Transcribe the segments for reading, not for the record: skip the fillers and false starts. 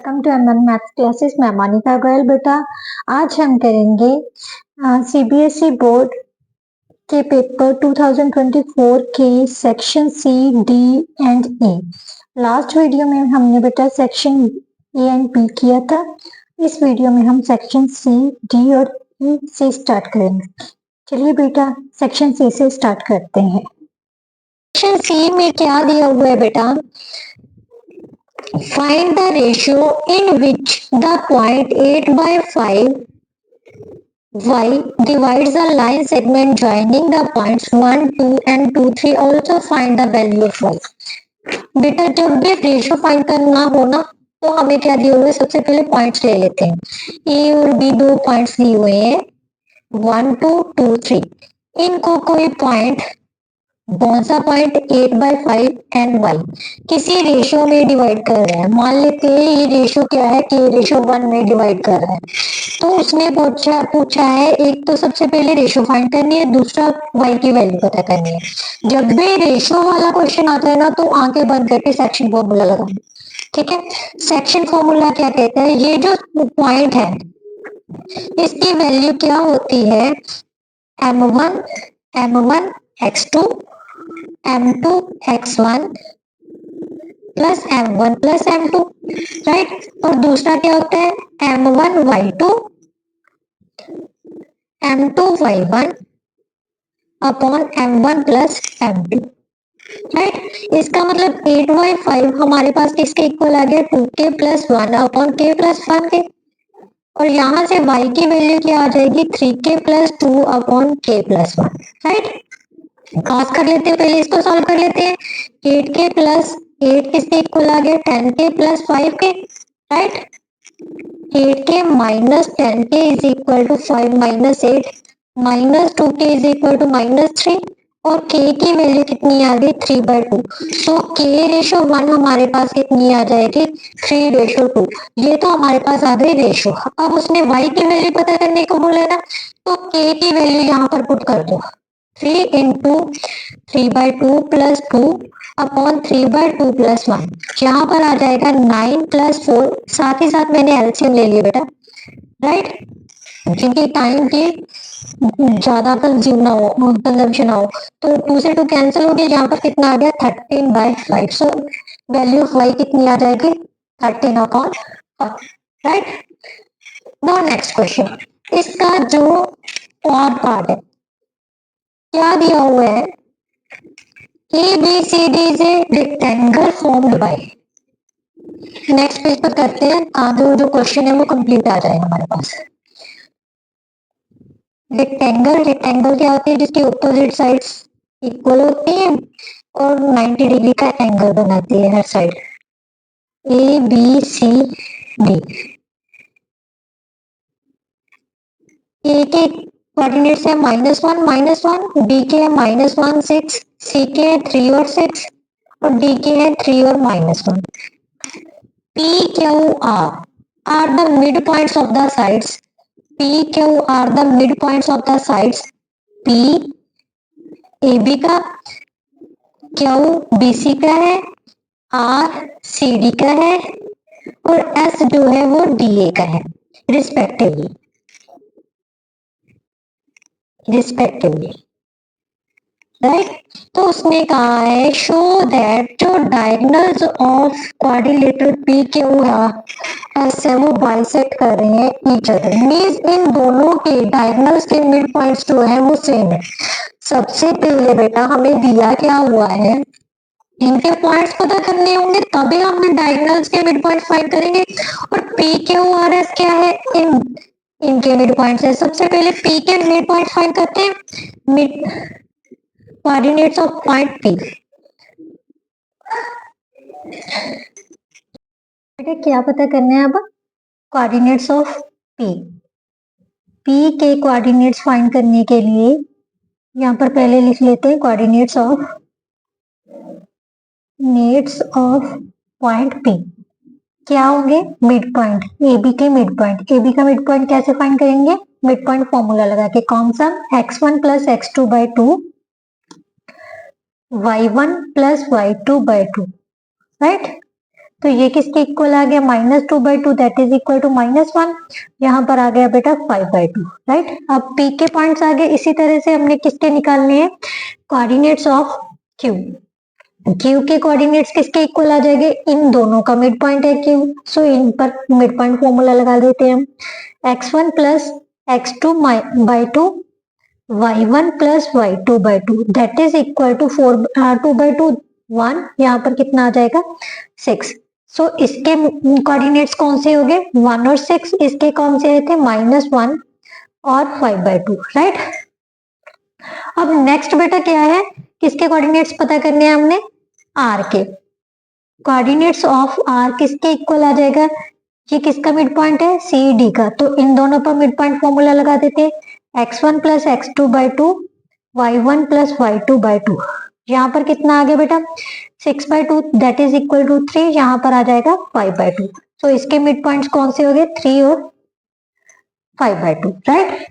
Welcome to MN maths classes. मैं मोनिका गोयल। बेटा आज हम करेंगे सीबीएसई बोर्ड के पेपर 2024 के section C, D and A. Last video में हमने बेटा सेक्शन ए एंड बी किया था। इस वीडियो में हम सेक्शन सी, डी और ई से स्टार्ट करेंगे। चलिए बेटा सेक्शन सी से स्टार्ट करते हैं। सेक्शन सी में क्या दिया हुआ है बेटा? Find the ratio in which the point 8 by 5 y divides the line segment joining the points 1, 2 and 2, 3. Also find the value of y. बेटा जब भी रेशियो फाइंड करना हो ना तो हमें क्या दिए हुए, सबसे पहले पॉइंट्स ले लेते हैं। ए और बी दो पॉइंट्स दिए हुए हैं 1, 2, 2, 3। इनको कोई पॉइंट कौन सा पॉइंट 8 by 5 एंड y किसी रेशियो में डिवाइड कर रहा है। मान लेते हैं ये रेशियो क्या है कि रेशियो 1 में डिवाइड कर रहा है। तो उसने पूछा है, एक तो सबसे पहले रेशियो फाइंड करनी है, दूसरा y की वैल्यू पता करनी है। जब भी रेशियो वाला क्वेश्चन आता है ना तो आंखें बंद करके सेक्शन फॉर्मूला लगाओ। ठीक है, सेक्शन फॉर्मूला क्या कहता है? ये जो पॉइंट है इसकी वैल्यू क्या होती है? m1 x2 m2 x1 plus m1 plus m2, right. और दूसरा क्या होता है? m1 y2 m2 y1 upon m1 plus m2, right. इसका मतलब 8/5 हमारे पास किसके इक्वल आ गया? 2k plus 1 upon k plus 1 के। और यहाँ से y की वैल्यू क्या आ जाएगी? 3k plus 2 upon k plus 1, right. Cross कर लेते हैं, पहले इसको सॉल्व कर लेते हैं। 8k प्लस 8 किसके इक्वल आ गया? 10k प्लस 5 के, right. 8k minus 10k is equal to 5 minus 8 minus 2k is equal to minus 3 और k की वैल्यू कितनी आ गई? 3/2। सो k रेशो 1 हमारे पास कितनी आ जाएगी? 3:2। ये तो हमारे पास आ गई रेशो। अब उसने y की वैल्यू पता करने को बोला ना, तो k की वैल्यू यहाँ पर पुट कर दो। 3 इंटू 3/2 प्लस 2 अपॉन 3/2 प्लस 1, यहाँ पर आ जाएगा 9 प्लस 4। साथ ही साथ मैंने एलसीएम ले लिया बेटा, राइट, क्योंकि टाइम की ज्यादा कंजम्पशन ना हो। तो 2 से 2 कैंसिल हो गया, यहाँ पर कितना आ गया? 13/5। सो वैल्यू ऑफ y कितनी आ जाएगी? 13 upon, right. Now next question, इसका जो और पार्ट है क्या दिया हुआ है? ABCD is a rectangle formed by। Next page पर करते हैं, आगे जो क्वेश्चन है वो कंप्लीट आ जाएगा हमारे पास। रेक्टेंगल क्या होती है? जिसकी ऑपोजिट साइड्स इक्वल होती है और 90 डिग्री का एंगल बनाती है हर साइड। ABCD, ए के कोऑर्डिनेट्स है -1 बी के है -1 6, सी के है 3 और 6 और डी के है 3 और -1। P Q R are the midpoints of the sides। P Q are the midpoints of the sides। P AB का, Q BC का है, R CD का है और S जो है वो DA का है, रिस्पेक्टिवली, राइट। तो उसने कहा है शो दैट जो डायगोनल्स ऑफ क्वाड्रिलेटरल पी के ऐसे वो बाइसेक्ट कर रहे हैं ईच अदर, मींस इन दोनों के डायगोनल्स के मिड पॉइंट्स जो है वो सेम है। सबसे पहले बेटा हमें दिया क्या हुआ है? इनके पॉइंट्स पता करने होंगे तभी हम डायगोनल्स के मिड पॉइंट फाइंड करेंगे। और पी क्यू आर एस क्या है? इनके मिड पॉइंट्स है। सबसे पहले पी के मिड पॉइंट फाइंड करते हैं, mid coordinates of point P। बेटा क्या पता करना है अब? Coordinates of P। P के कोऑर्डिनेट्स फाइंड करने के लिए यहाँ पर पहले लिख लेते हैं कोऑर्डिनेट्स ऑफ पॉइंट P क्या होंगे? मिड पॉइंट, AB के मिड पॉइंट। AB का मिड पॉइंट कैसे फाइंड करेंगे? मिड पॉइंट फॉर्मूला लगा के, कौन सा? x1 plus x2/2 y1 plus y2/2, right. तो ये किसके इक्वल आ गया, -2/2 दैट इज इक्वल टू -1। यहाँ पर आ गया बेटा 5/2, राइट। अब पी के पॉइंट्स आ गए। इसी तरह से हमने किसके निकालने हैं, कोऑर्डिनेट्स ऑफ क्यू। क्यू के कोऑर्डिनेट्स किसके इक्वल आ जाएंगे, इन दोनों का मिड पॉइंट है क्यू, सो इन पर मिड पॉइंट फॉर्मूला लगा देते हैं हम। x1 plus x2/2 y1 plus y2/2 that is equal to 2/2 1, यहाँ पर कितना आ जाएगा 6। सो इसके कोऑर्डिनेट्स कौन से हो गए, 1 और 6। इसके कौन से आए थे, -1 और 5/2, राइट। अब नेक्स्ट बेटा क्या है, किसके कोऑर्डिनेट्स पता करने हैं हमने, आर के। कोऑर्डिनेट्स ऑफ आर किसके इक्वल आ जाएगा, ये किसका मिड पॉइंट है, सी डी का। तो इन दोनों पर मिड पॉइंट फॉर्मूला लगा देते हैं, x1 plus x2/2 y1 plus y2/2। यहाँ पर कितना आ गया बेटा 6/2 दैट इज इक्वल टू 3, यहाँ पर आ जाएगा 5/2। तो इसके मिड पॉइंट्स कौन से हो गए, 3 और 5/2, राइट।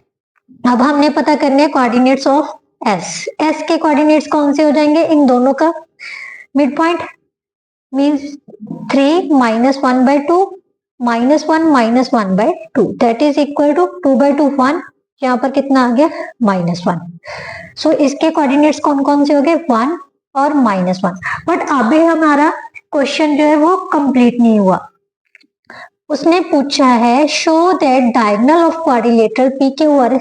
अब हमने पता करने हैं कोऑर्डिनेट्स ऑफ एस। एस के कोऑर्डिनेट्स कौन से हो जाएंगे, इन दोनों का mid point means 3 -1/2 -1 -1/2 that is equal to 2/2 1, यहाँ पर कितना आ गया -1। सो इसके कोऑर्डिनेट्स कौन कौन से हो गए, 1 और -1। बट अभी हमारा क्वेश्चन जो है वो कंप्लीट नहीं हुआ। उसने पूछा है show that diagonal of quadrilateral P Q are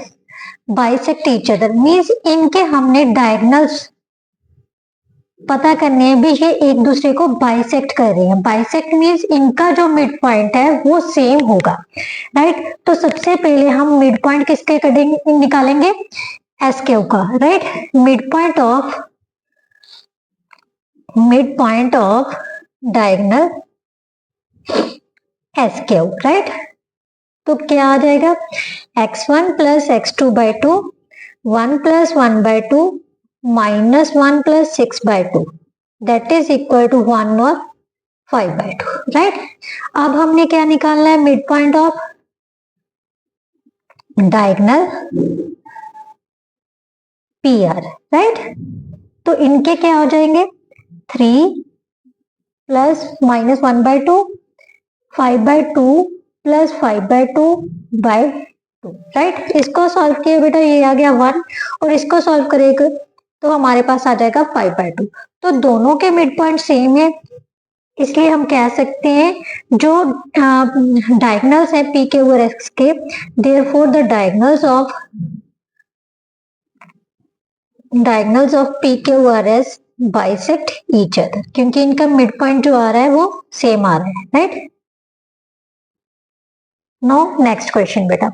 bisect each other, means इनके हमने डायगोनल्स पता करने हैं भी, ये एक दूसरे को बाइसेक्ट कर रहे हैं। बाइसेक्ट मीन्स इनका जो मिड पॉइंट है वो सेम होगा, राइट। तो सबसे पहले हम मिड पॉइंट किसके निकालेंगे, एस क्यू का, right. Mid point of diagonal S Q, right. तो क्या आ जाएगा, x1 plus x2/2 1 plus 1/2 -1 plus 6/2 that is equal to 1 और 5/2, राइट। अब हमने क्या निकालना है, mid point of diagonal P R, right. तो इनके क्या हो जाएंगे, 3 प्लस -1/2 5/2 प्लस 5/2/2, राइट। इसको सॉल्व किया बेटा, ये आ गया 1 और इसको सॉल्व करेगा तो हमारे पास आ जाएगा 5/2। तो दोनों के मिड पॉइंट सेम है, इसलिए हम कह सकते हैं जो डायगोनल्स है पी के और एक्स के, therefore the diagonals of P के और एस बाइसेक्ट ईच अदर, क्योंकि इनका मिड पॉइंट जो आ रहा है वो सेम आ रहा है, राइट। नो नेक्स्ट क्वेश्चन बेटा,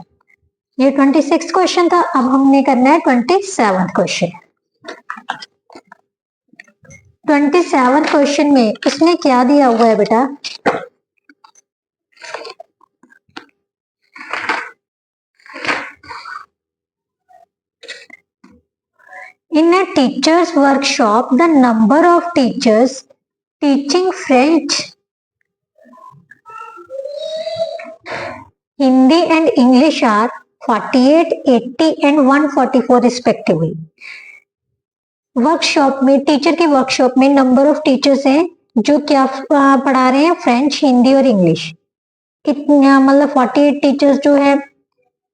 ये 26 क्वेश्चन था। अब हमने करना है 27 क्वेश्चन। 27 क्वेश्चन में इसने क्या दिया हुआ है बेटा, in a teachers workshop the number of teachers teaching French, Hindi and English are 48, 80 and 144 respectively. Workshop में, टीचर की वर्कशॉप में नंबर ऑफ टीचर्स हैं जो क्या पढ़ा रहे हैं, फ्रेंच, हिंदी और इंग्लिश। इतना मतलब 48 टीचर्स जो है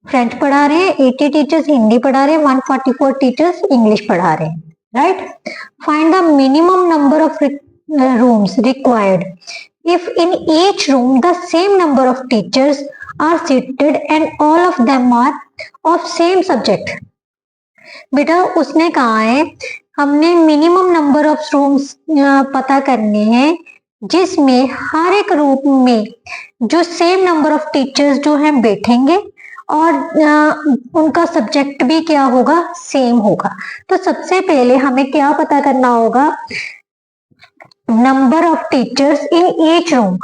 फ्रेंच पढ़ा रहे हैं, 80 टीचर्स हिंदी पढ़ा रहे हैं, 144 टीचर्स इंग्लिश पढ़ा रहे हैं, right. Find the minimum number of rooms required if in each room the same number of teachers are seated and all of them are of same subject। बेटा उसने कहा है हमने मिनिमम नंबर ऑफ रूम्स पता करने हैं जिसमें हर एक रूम में जो सेम नंबर ऑफ टीचर्स जो हैं बैठेंगे और उनका सब्जेक्ट भी क्या होगा, सेम होगा। तो सबसे पहले हमें क्या पता करना होगा, number of teachers in each room,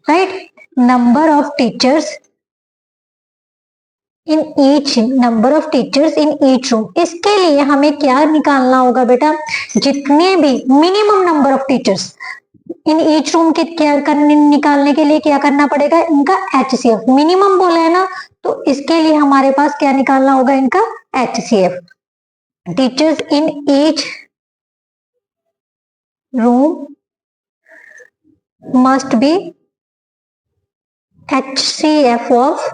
right? Number of teachers in each room। इसके लिए हमें क्या निकालना होगा बेटा, जितने भी minimum number of teachers in each room के क्या करने, निकालने के लिए क्या करना पड़ेगा, इनका HCF मिनिमम बोला है ना, तो इसके लिए हमारे पास क्या निकालना होगा, इनका HCF, teachers in each room must be HCF of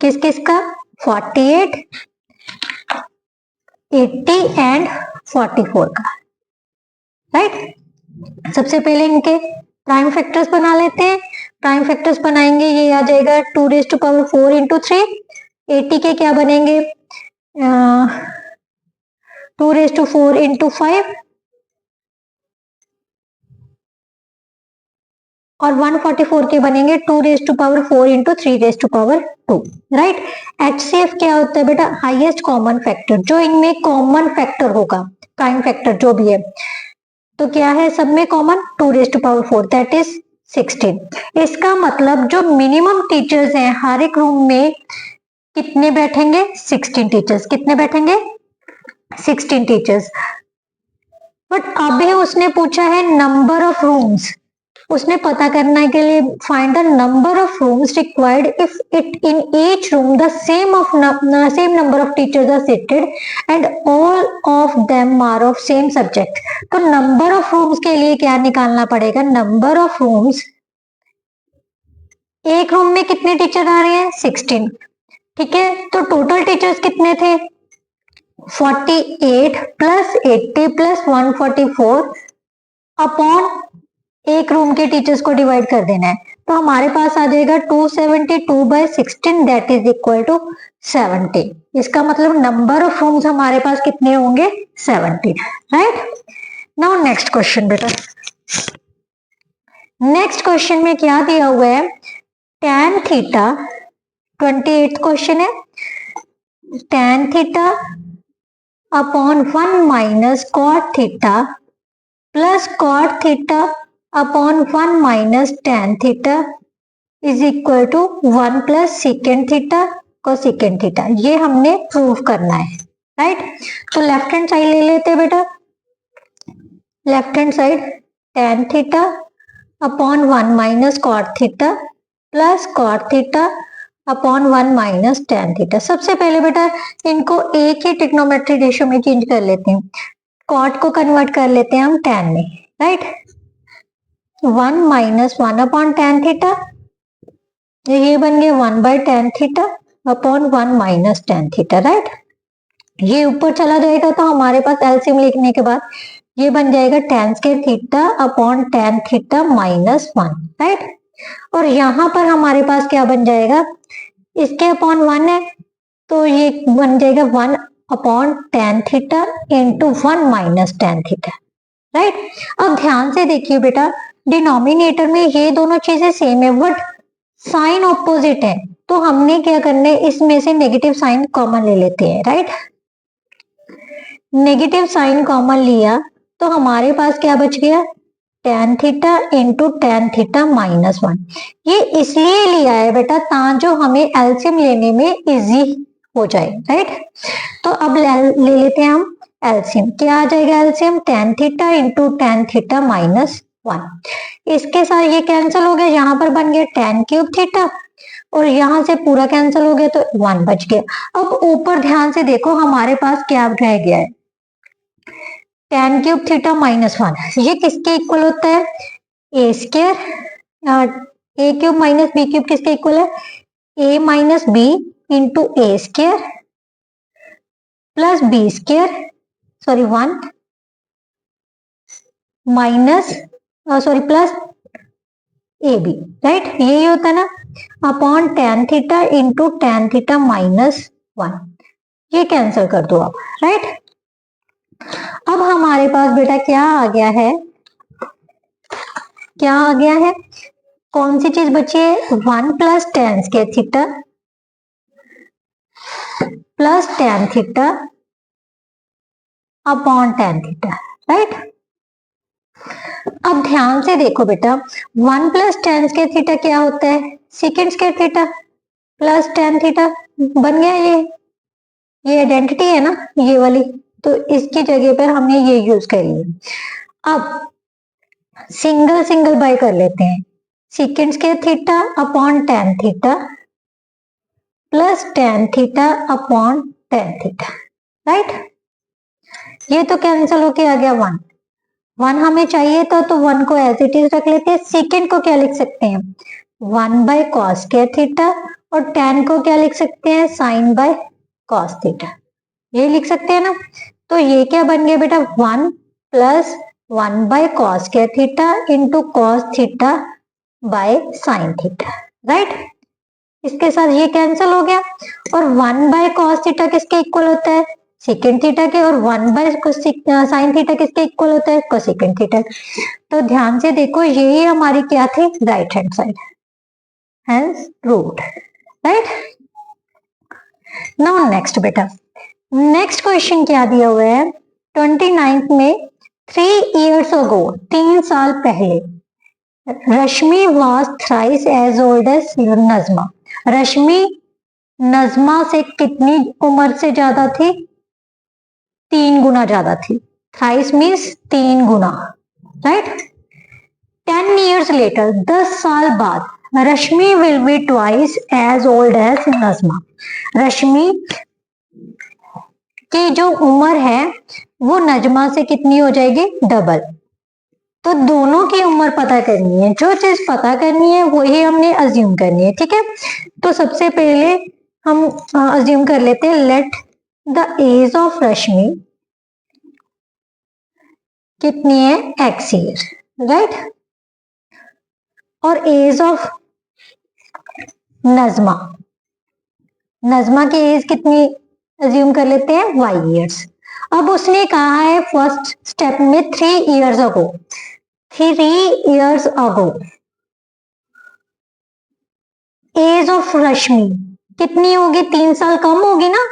किस किस का 48, 80 एंड 44 का, राइट। सबसे पहले इनके प्राइम फैक्टर्स बना लेते हैं। प्राइम फैक्टर्स बनाएंगे, ये आ जाएगा 2⁴ इंटू 3। 80 के क्या बनेंगे 2⁴ इंटू 5 और 144 के बनेंगे 2⁴ इंटू 3⁴2, राइट। HCF क्या होता है बेटा, हाईएस्ट कॉमन फैक्टर, जो इनमें कॉमन फैक्टर होगा, प्राइम फैक्टर जो भी है, तो क्या है सब में कॉमन 2⁴ दैट इज 16। इसका मतलब जो मिनिमम टीचर्स हैं हर एक रूम में कितने बैठेंगे 16 टीचर्स, कितने बैठेंगे 16 टीचर्स। बट अभी उसने पूछा है नंबर ऑफ रूम्स, उसने पता करने के लिए find the number of rooms required if it in each room the same number of teachers are seated and all of them are of same subject. तो नंबर ऑफ रूम्स के लिए क्या निकालना पड़ेगा, नंबर ऑफ रूम्स, एक room में कितने teacher आ रहे हैं 16, ठीक है। तो टोटल टीचर्स कितने थे 48 प्लस 80 प्लस 144 अपॉन एक रूम के टीचर्स को डिवाइड कर देना है, तो हमारे पास आ जाएगा 272/16 दैट इज इक्वल टू 70। इसका मतलब नंबर ऑफ रूम्स हमारे पास कितने होंगे 70, राइट। नाउ नेक्स्ट क्वेश्चन बेटा, नेक्स्ट क्वेश्चन में क्या दिया हुआ है, tan थीटा, 28th क्वेश्चन है, tan theta upon 1 minus cot theta plus cot theta upon 1 minus tan theta is equal to 1 plus secant theta cosecant theta. ये हमने prove करना है, राइट। तो लेफ्ट हैंड साइड ले लेते हैं बेटा, left hand side tan theta upon 1 minus cot theta plus cot theta upon 1 minus tan theta. सबसे पहले बेटा इनको एक ही ट्रिग्नोमेट्री रेशियो में चेंज कर लेते हैं, कॉट को कन्वर्ट कर लेते हैं हम tan में, right. 1 minus 1 upon tan theta, ये बन गया 1/tan theta upon 1 minus tan theta, right. ये ऊपर चला जाएगा तो हमारे पास एलसीएम लिखने के बाद ये बन जाएगा tan square theta upon tan theta minus 1, right. और यहाँ पर हमारे पास क्या बन जाएगा, इसके अपॉन 1 है तो ये बन जाएगा 1 upon tan theta into 1 minus tan theta, right. अब ध्यान से देखिए बेटा, डिनोमिनेटर में ये दोनों चीजें सेम है बट साइन ऑपोजिट है, तो हमने क्या करना है, इसमें से नेगेटिव साइन कॉमन ले लेते हैं, राइट। नेगेटिव साइन कॉमन लिया तो हमारे पास क्या बच गया tan theta into tan theta minus 1। ये इसलिए लिया है बेटा ताकि हमें एलसीएम लेने में इजी हो जाए, राइट। तो अब ले लेते हैं हम एलसीएम, क्या आ जाएगा LCM tan theta into tan theta minus 1। इसके साथ ये कैंसिल हो गया, यहाँ पर बन गया tan क्यूब थीटा और यहाँ से पूरा कैंसिल हो गया तो 1 बच गया। अब ऊपर ध्यान से देखो हमारे पास क्या रह गया है tan क्यूब थीटा माइनस 1, ये किसके इक्वल होता है a square, a cube minus b cube किसके इक्वल है a minus b into a square plus b square, sorry 1 minus sorry plus A b, right. यही होता है ना upon tan theta into tan theta minus 1, ये cancel कर दो आप, राइट। अब हमारे पास बेटा क्या आ गया है, क्या आ गया है, कौन सी चीज बची है 1 plus tan square theta plus tan theta upon tan theta, right. अब ध्यान से देखो बेटा 1 प्लस tan स्क्वायर थीटा क्या होता है second square theta plus tan theta, बन गया ये आइडेंटिटी है ना ये वाली, तो इसकी जगह पर हमने ये यूज कर लिया। अब सिंगल सिंगल बाय कर लेते हैं, second square theta upon tan theta plus tan theta upon tan theta, right. ये तो कैंसिल होके आ गया 1, 1 हमें चाहिए तो 1 को एज इट इज रख लेते हैं। सेकेंड को क्या लिख सकते हैं, 1 बाय कॉस स्क्वायर थीटा, और tan को क्या लिख सकते हैं, साइन बाय कॉस थीटा, ये लिख सकते हैं ना। तो ये क्या बन गया बेटा, 1 plus 1 by cos square theta into cos theta by sine theta, right. इसके साथ ये कैंसिल हो गया, और 1 बाय कॉस थीटा किसके इक्वल होता है, सेकेंड थीटा के, और 1 बाय साइन थीटा किसके इक्वल होता है, कोसेकेंड थीटा। तो ध्यान से देखो, ये हमारी क्या थी, right hand side, hence proved, right. Now next बेटा, नेक्स्ट क्वेश्चन क्या दिया हुआ है, 29th में 3 years ago, 3 साल पहले, Rashmi was thrice as old as Najma. Rashmi Najma से कितनी उम्र से ज्यादा थी, 3 गुना ज्यादा थी। थ्राइस मीन्स 3 गुना, राइट। 10 years later, 10 साल बाद, Rashmi will be twice as old as Najma. Rashmi की जो उम्र है वो नजमा से कितनी हो जाएगी, डबल। तो दोनों की उम्र पता करनी है, जो चीज पता करनी है वही हमने अज्यूम करनी है, ठीक है। तो सबसे पहले हम अज्यूम कर लेते हैं, let the age of Rashmi कितनी है, x ईयर, राइट। और एज ऑफ नजमा, नजमा की एज कितनी अज्यूम कर लेते हैं, y ईयर्स। अब उसने कहा है फर्स्ट स्टेप में 3 years ago, 3 years ago age of Rashmi कितनी होगी, 3 साल कम होगी ना।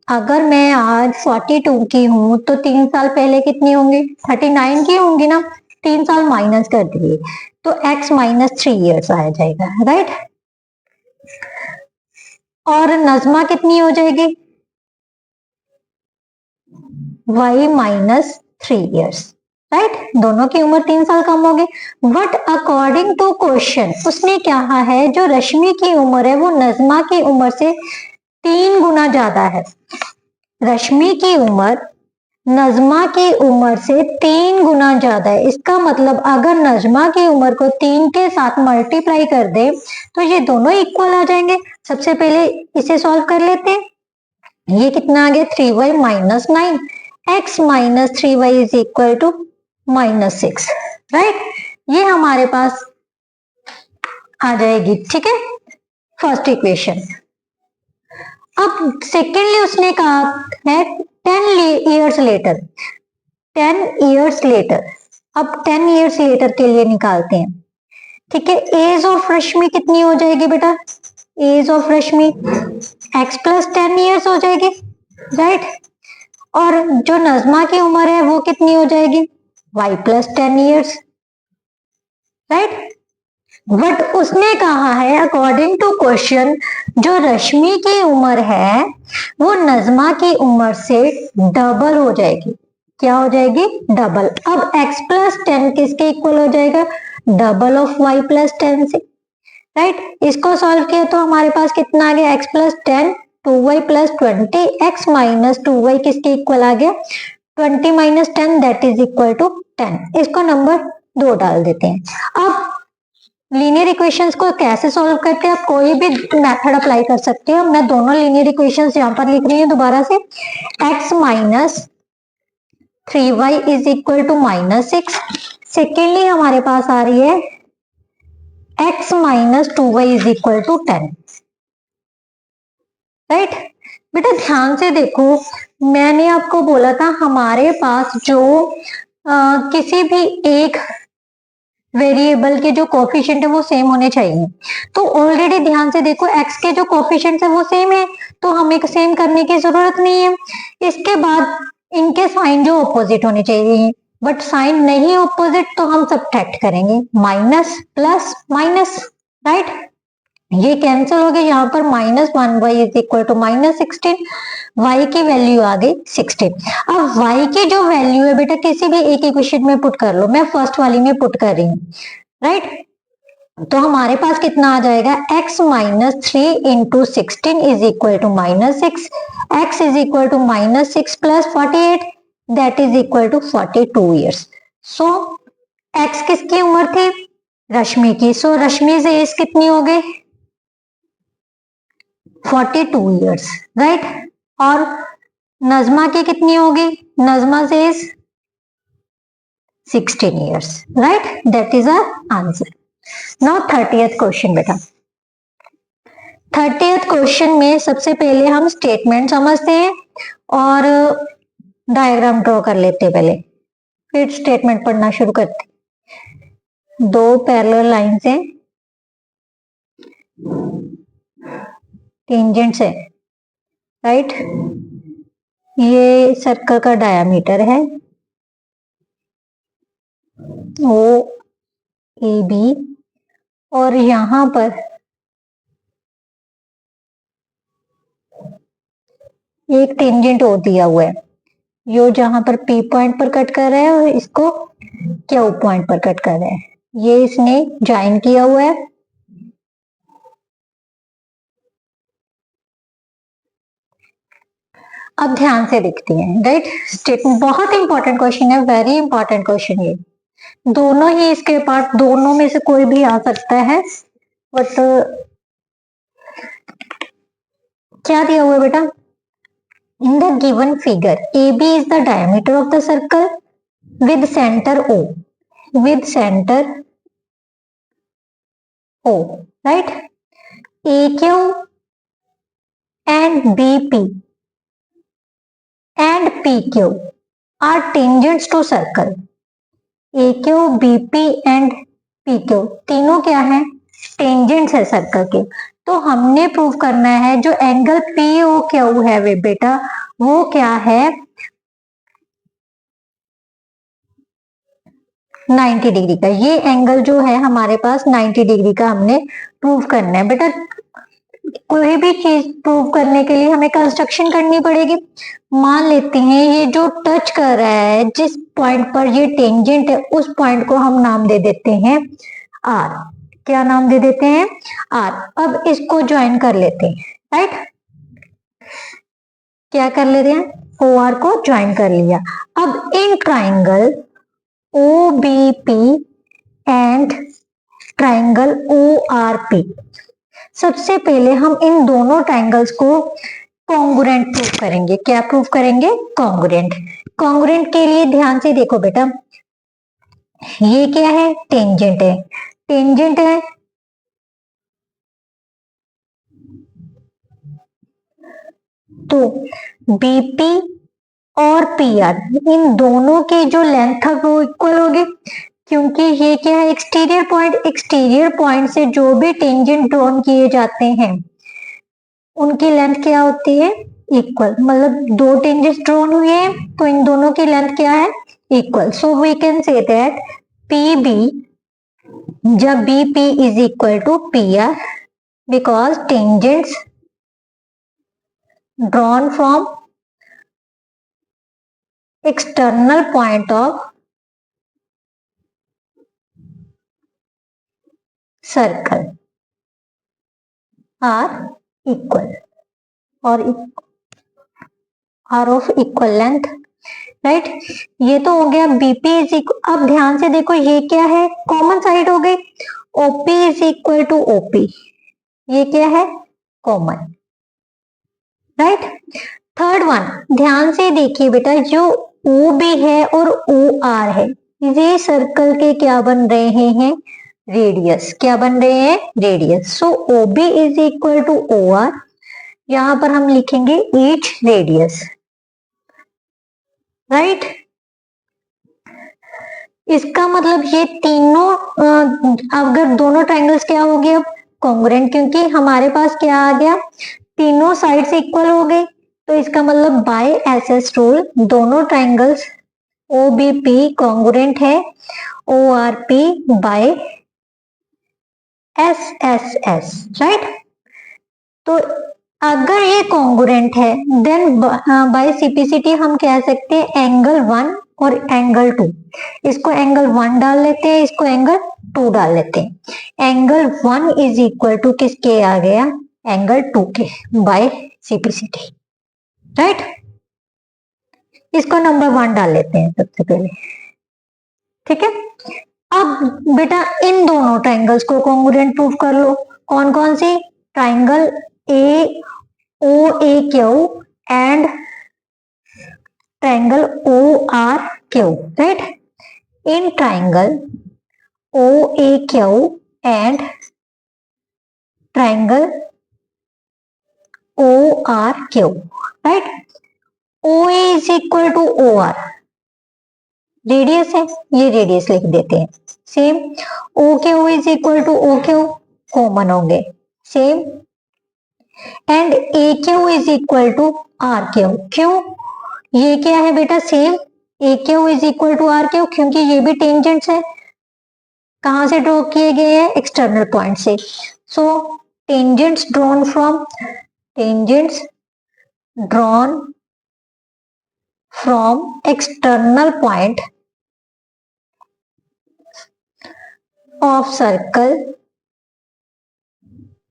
अगर मैं आज 42 की हूं तो 3 साल पहले कितनी होंगी, 39 की होंगी ना। 3 साल माइनस कर दिए तो x माइनस 3 ईयर्स आ जाएगा, राइट। और नजमा कितनी हो जाएगी, y माइनस 3 ईयर्स, राइट। दोनों की उम्र 3 साल कम होगी। बट अकॉर्डिंग टू क्वेश्चन, उसने कहा है जो रश्मि की उम्र है वो नजमा की उम्र से 3 गुना ज्यादा है। रश्मि की उम्र नजमा की उम्र से 3 गुना ज्यादा है। इसका मतलब अगर नजमा की उम्र को 3 के साथ मल्टीप्लाई कर दे तो ये दोनों इक्वल आ जाएंगे। सबसे पहले इसे सॉल्व कर लेते हैं। ये कितना आ गया, 3y minus 9, x minus 3y is equal to minus 6, right. ये हमारे पास आ जाएगी, ठीक है, फर्स्ट इक्वेशन। अब सेकेंडली उसने कहा है 10 years later, 10 years later, अब 10 years later के लिए निकालते हैं, ठीक है। एज ऑफ रश्मि कितनी हो जाएगी बेटा, age of Rashmi x plus 10 years हो जाएगी, राइट। और जो नजमा की उम्र है वो कितनी हो जाएगी, y plus 10 years, right. But उसने कहा है अकॉर्डिंग टू क्वेश्चन जो रश्मि की उम्र है वो नजमा की उम्र से डबल हो जाएगी। क्या हो जाएगी, डबल। अब x प्लस 10 किसके इक्वल हो जाएगा, डबल ऑफ y प्लस 10 से, राइट। इसको सॉल्व किया तो हमारे पास कितना आ गया, x plus 10, 2y plus 20, x minus 2y किसके इक्वल आ गया, 20 minus 10 that is equal to 10। इसको नंबर 2 डाल देते हैं। अब लीनियर इक्वेशंस को कैसे सॉल्व करते हैं, आप कोई भी मेथड अप्लाई कर सकते हो। मैं दोनों लीनियर इक्वेशंस यहाँ पर लिख रही हूँ दोबारा से। x minus 3y is equal to minus 6। Secondly हमारे पास आ रही है x minus 2y is equal to 10, right. बेटा ध्यान से देखो, मैंने आपको बोला था हमारे पास जो किसी भी एक वेरिएबल के जो कोफिशिएंट है वो सेम होने चाहिए। तो ऑलरेडी ध्यान से देखो x के जो कोफिशिएंट है वो सेम है, तो हमें सेम करने की जरूरत नहीं है। इसके बाद इनके साइन जो ऑपोजिट होने चाहिए, बट साइन नहीं ऑपोजिट तो हम सब्ट्रैक्ट करेंगे, माइनस प्लस माइनस, राइट। ये कैंसिल हो गया, यहाँ पर minus 1y is equal to minus 16, y की वैल्यू आ गई 16। अब y की जो वैल्यू है बेटा किसी भी एक इक्वेशन में पुट कर लो, मैं फर्स्ट वाली में पुट कर रही हूँ, राइट। तो हमारे पास कितना आ जाएगा, x minus 3 into 16 is equal to minus 6, x is equal to minus 6 plus 48 that is equal to 42 years. So X किसकी उम्र थी? रश्मि की। सो रश्मि से एज कितनी हो गई? 42 ईयर्स, राइट। और नजमा की कितनी होगी? नजमा से age 16 years, right. That is our answer. Now 30th question बेटा। 30th क्वेश्चन में सबसे पहले हम स्टेटमेंट समझते हैं और डायग्राम ड्रॉ कर लेते हैं पहले, फिर स्टेटमेंट पढ़ना शुरू करते हैं। दो पैरेलल लाइंस हैं, टेंजेंट्स है, राइट। ये सर्कल का डायामीटर है ओ ए बी, और यहां पर एक टेंजेंट और दिया हुआ है, यो जहां पर पी पॉइंट पर कट कर रहा है और इसको क्यू पॉइंट पर कट कर रहा है। ये इसने ज्वाइन किया हुआ है। अब ध्यान से देखते हैं, राइट। स्टेटमेंट बहुत इंपॉर्टेंट क्वेश्चन है, वेरी इंपॉर्टेंट क्वेश्चन। ये दोनों ही इसके पार्ट, दोनों में से कोई भी आ सकता है, बट क्या दिया हुआ है बेटा? In the given figure A B is the diameter of the circle with centre O, with centre O, right. A Q and B P and PQ are tangents to circle. AQ, BP and PQ तीनों क्या है? Tangents है circle के। तो हमने prove करना है जो एंगल POQ है वे बेटा, वो क्या है? 90 डिग्री का। ये एंगल जो है हमारे पास 90 डिग्री का हमने प्रूव करना है बेटा। कोई भी चीज प्रूव करने के लिए हमें कंस्ट्रक्शन करनी पड़ेगी। मान लेते हैं ये जो टच कर रहा है, जिस पॉइंट पर ये टेंजेंट है, उस पॉइंट को हम नाम दे देते हैं आर। क्या नाम दे देते हैं? आर। अब इसको ज्वाइन कर लेते हैं, राइट। क्या कर लेते हैं? ओ आर को ज्वाइन कर लिया। अब in triangle O B P and triangle O R P, सबसे पहले हम इन दोनों ट्राइंगल्स को कॉन्ग्रुएंट प्रूव करेंगे। क्या प्रूव करेंगे? कॉन्ग्रुएंट। कॉन्ग्रुएंट के लिए ध्यान से देखो बेटा, ये क्या है? टेंजेंट है। टेंजेंट है तो बीपी और पीआर, इन दोनों के जो लेंथ है वो इक्वल होगी, क्योंकि ये क्या है? Exterior point. एक्सटीरियर पॉइंट से जो भी टेंजेंट ड्रॉन किए जाते हैं उनकी लेंथ क्या होती है? इक्वल। मतलब दो टेंजेंट्स ड्रॉन हुए हैं तो इन दोनों की लेंथ क्या है? Equal. So we can say that P B, जब B P is equal to P R, because tangents drawn from external point of circle are equal और are of equal length, right. ये तो हो गया BP is equal. अब ध्यान से देखो, ये क्या है? कॉमन साइड हो गई। OP is equal to OP, ये क्या है? Common, right. थर्ड वन, ध्यान से देखिए बेटा, जो ओ बी है और ओ आर है, ये सर्कल के क्या बन रहे हैं? रेडियस। क्या बन रहे हैं? Radius. So O B is equal to O R, यहां पर हम लिखेंगे ईच रेडियस, राइट। इसका मतलब ये तीनों अगर दोनों ट्राइंगल्स क्या हो गए? अब कॉन्ग्रुएंट, क्योंकि हमारे पास क्या आ गया? तीनों साइड से इक्वल हो गई। तो इसका मतलब बाय एसएस रूल दोनों triangles O B P congruent है O R P by S S S, right. तो अगर ये कॉन्ग्रुएंट है देन बाय सीपीसीटी हम कह सकते हैं एंगल 1 और एंगल 2। इसको एंगल 1 डाल लेते हैं, इसको एंगल 2 डाल लेते हैं। एंगल 1 इज इक्वल टू किसके आ गया? एंगल 2 के, बाय सीपीसीटी, राइट। इसको नंबर 1 डाल लेते हैं सबसे पहले। ठीक है। अब बेटा इन दोनों ट्राइंगल्स को कॉन्ग्रुएंट प्रूफ कर लो। कौन कौन सी? Triangle A O A Q and triangle O R Q, right? In triangle O A Q and triangle O R Q, right? O A is equal to O R, radius है, ये radius लिख देते हैं। Same O Q is equal to O Q, common होंगे, same. And A Q is equal to R Q, क्यों? ये क्या है बेटा? Same. A Q is equal to R Q, क्योंकि ये भी टेंजेंट्स है। कहां से ड्रॉ किए गए हैं? एक्सटर्नल पॉइंट से। So tangents drawn from external point of circle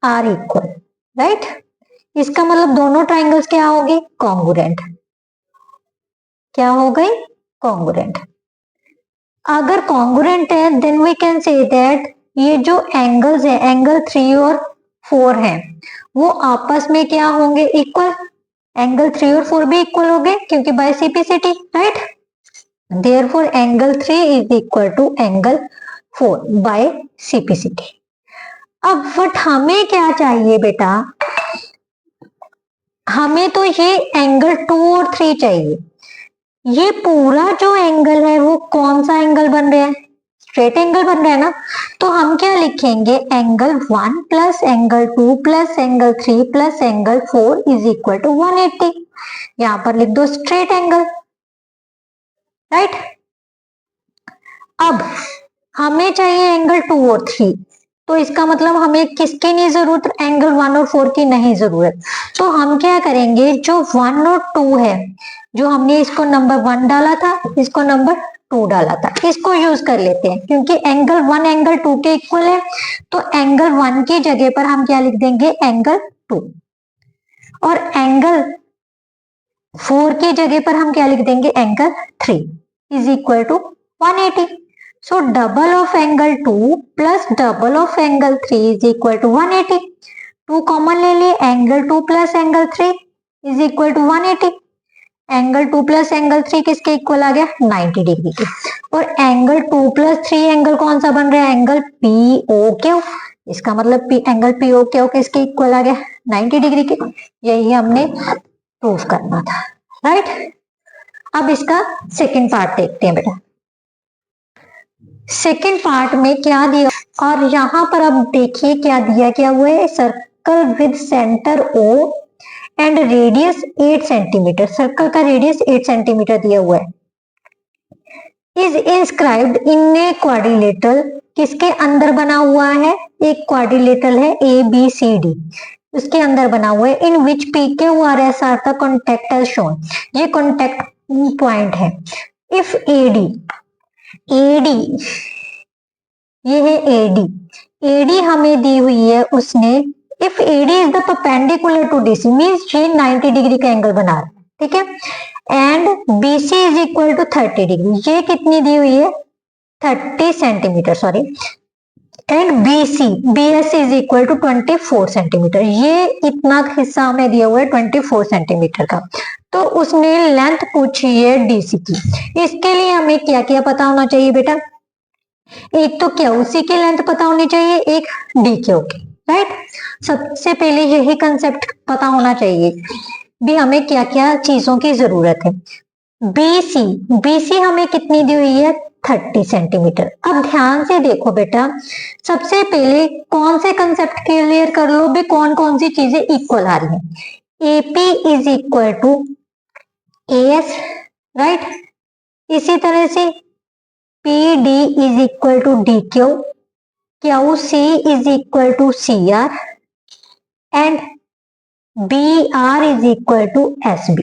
are equal, right? इसका मतलब दोनों ट्राइंगल्स क्या हो गए? कॉन्ग्रुएंट। क्या हो गई? कॉन्ग्रुएंट। अगर कॉन्ग्रुएंट है then we can say that ये जो एंगल्स है, एंगल 3 और 4 है, वो आपस में क्या होंगे? इक्वल। एंगल 3 और 4 भी इक्वल हो गए क्योंकि by CPCT, right? Therefore angle 3 is equal to angle 4 by CPCT. अब बट हमें क्या चाहिए बेटा? हमें तो ये एंगल 2 और 3 चाहिए। ये पूरा जो एंगल है वो कौन सा एंगल बन रहा है? स्ट्रेट एंगल बन रहा है ना। तो हम क्या लिखेंगे? Angle 1 plus angle 2 plus angle 3 plus angle 4 is equal to 180। यहां पर लिख दो स्ट्रेट एंगल, राइट? अब हमें चाहिए एंगल 2 और 3, तो इसका मतलब हमें किसकी नहीं जरूरत? एंगल 1 और 4 की नहीं जरूरत। तो हम क्या करेंगे? जो 1 और 2 है, जो हमने इसको नंबर 1 डाला था, इसको नंबर 2 डाला था, इसको यूज कर लेते हैं क्योंकि एंगल 1 एंगल 2 के इक्वल है। तो एंगल 1 की जगह पर हम क्या लिख देंगे? एंगल 2। और एंगल 4 की जगह पर हम क्या लिख देंगे? Angle 3 is equal to 180। So double of angle 2 plus double of angle 3 is equal to 180. 2 common ले लिए, angle 2 plus angle 3 is equal to 180। Angle 2 plus angle 3 किसके इक्वल आ गया? 90 डिग्री के। और एंगल 2 प्लस 3 एंगल कौन सा बन रहा है? Angle P O Q. इसका मतलब एंगल पी ओ क्यू किसके इक्वल आ गया? 90 डिग्री के। यही हमने प्रूफ करना था, राइट? अब इसका सेकेंड पार्ट देखते हैं बेटा। सेकेंड पार्ट में क्या दिया, और यहां पर अब देखिए क्या दिया, क्या हुआ है? Circle with centre O and radius 8 centimetre. Circle का रेडियस 8 सेंटीमीटर दिया हुआ है। Is inscribed in a quadrilateral, किसके अंदर बना हुआ है? एक क्वाड्रिलेटरल है ए बी सी डी, उसके अंदर बना हुआ है। In which P Q R S R का कॉन्टेक्ट एज शोन, ये कॉन्टेक्ट पॉइंट है। इफ एडी, एडी ये है एडी, एडी हमें दी हुई है उसने। If AD is the perpendicular to DC means ये 90 डिग्री का एंगल बना रहा है, ठीक है। And BC is equal to 30 degree, ये कितनी दी हुई है? 30 centimetre, sorry. And BC BS is equal to 24 centimetre, ये इतना हिस्सा हमें दिया हुआ है 24 सेंटीमीटर का। तो उसने लेंथ पूछी है डीसी की। इसके लिए हमें क्या क्या पता होना चाहिए बेटा? एक तो क्यूसी की लेंथ पता होनी चाहिए, एक डी क्यू की, राइट? सबसे पहले यही कंसेप्ट पता होना चाहिए भी हमें क्या क्या चीजों की जरूरत है। बीसी, बीसी हमें कितनी दी हुई है? 30 सेंटीमीटर। अब ध्यान से देखो बेटा, सबसे पहले कौन से कंसेप्ट क्लियर कर लो भी, कौन कौन सी चीजें इक्वल आ रही है। AP is equal to AS, right? इसी तरह से PD is equal to DQ, QC is equal to CR and BR is equal to SB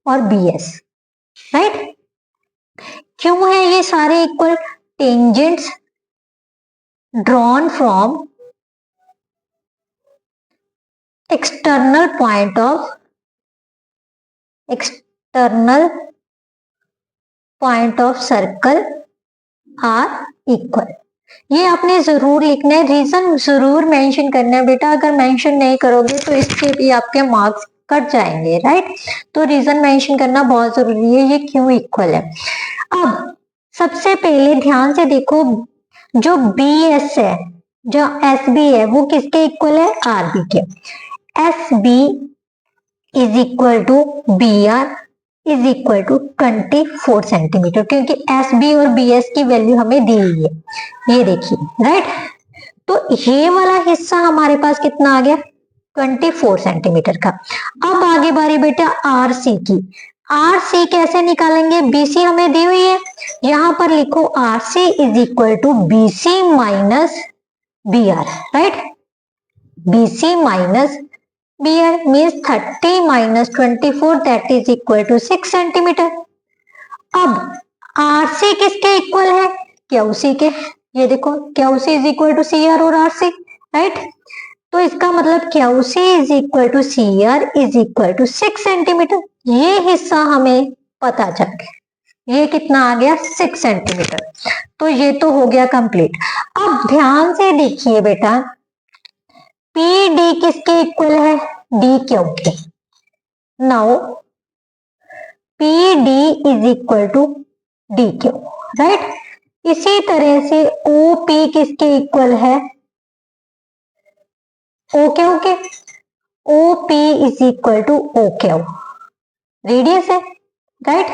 और BS, right? क्यों है ये सारे equal? Tangents drawn from external point of circle are equal. ये आपने जरूर लिखना है, रीजन जरूर मेंशन करना है बेटा, अगर मेंशन नहीं करोगे तो इसके भी आपके मार्क्स कट जाएंगे, राइट। तो रीजन मेंशन करना बहुत जरूरी है, ये क्यों इक्वल है। अब सबसे पहले ध्यान से देखो, जो बी एस है, जो एस बी है, वो किसके इक्वल है, आर बी के। S B is equal to B R is equal to 24 centimetre, क्योंकि एस बी और बी एस की वैल्यू हमें दी हुई है, ये देखिए, राइट। तो ये वाला हिस्सा हमारे पास कितना आ गया, 24 सेंटीमीटर का। अब आगे बारी बेटा आर सी की। आर सी कैसे निकालेंगे, बीसी हमें दी हुई है, यहां पर लिखो R C is equal to B C minus B R, right. BC minus BR means 30 minus 24 that is equal to 6 centimetre. अब RC किसके इक्वल है, QC के। ये देखो QC is equal to CR और RC, राइट। तो इसका मतलब QC is equal to CR is equal to 6 centimetre. ये हिस्सा हमें पता चल गया, ये कितना आ गया, 6 सेंटीमीटर। तो ये तो हो गया कंप्लीट। अब ध्यान से देखिए बेटा, पी डी किसके इक्वल है, डी क्यू के। Now P D is equal to D Q, right. इसी तरह से ओ पी किसके इक्वल है, ओ क्यू के। O P is equal to O Q, radius है, राइट।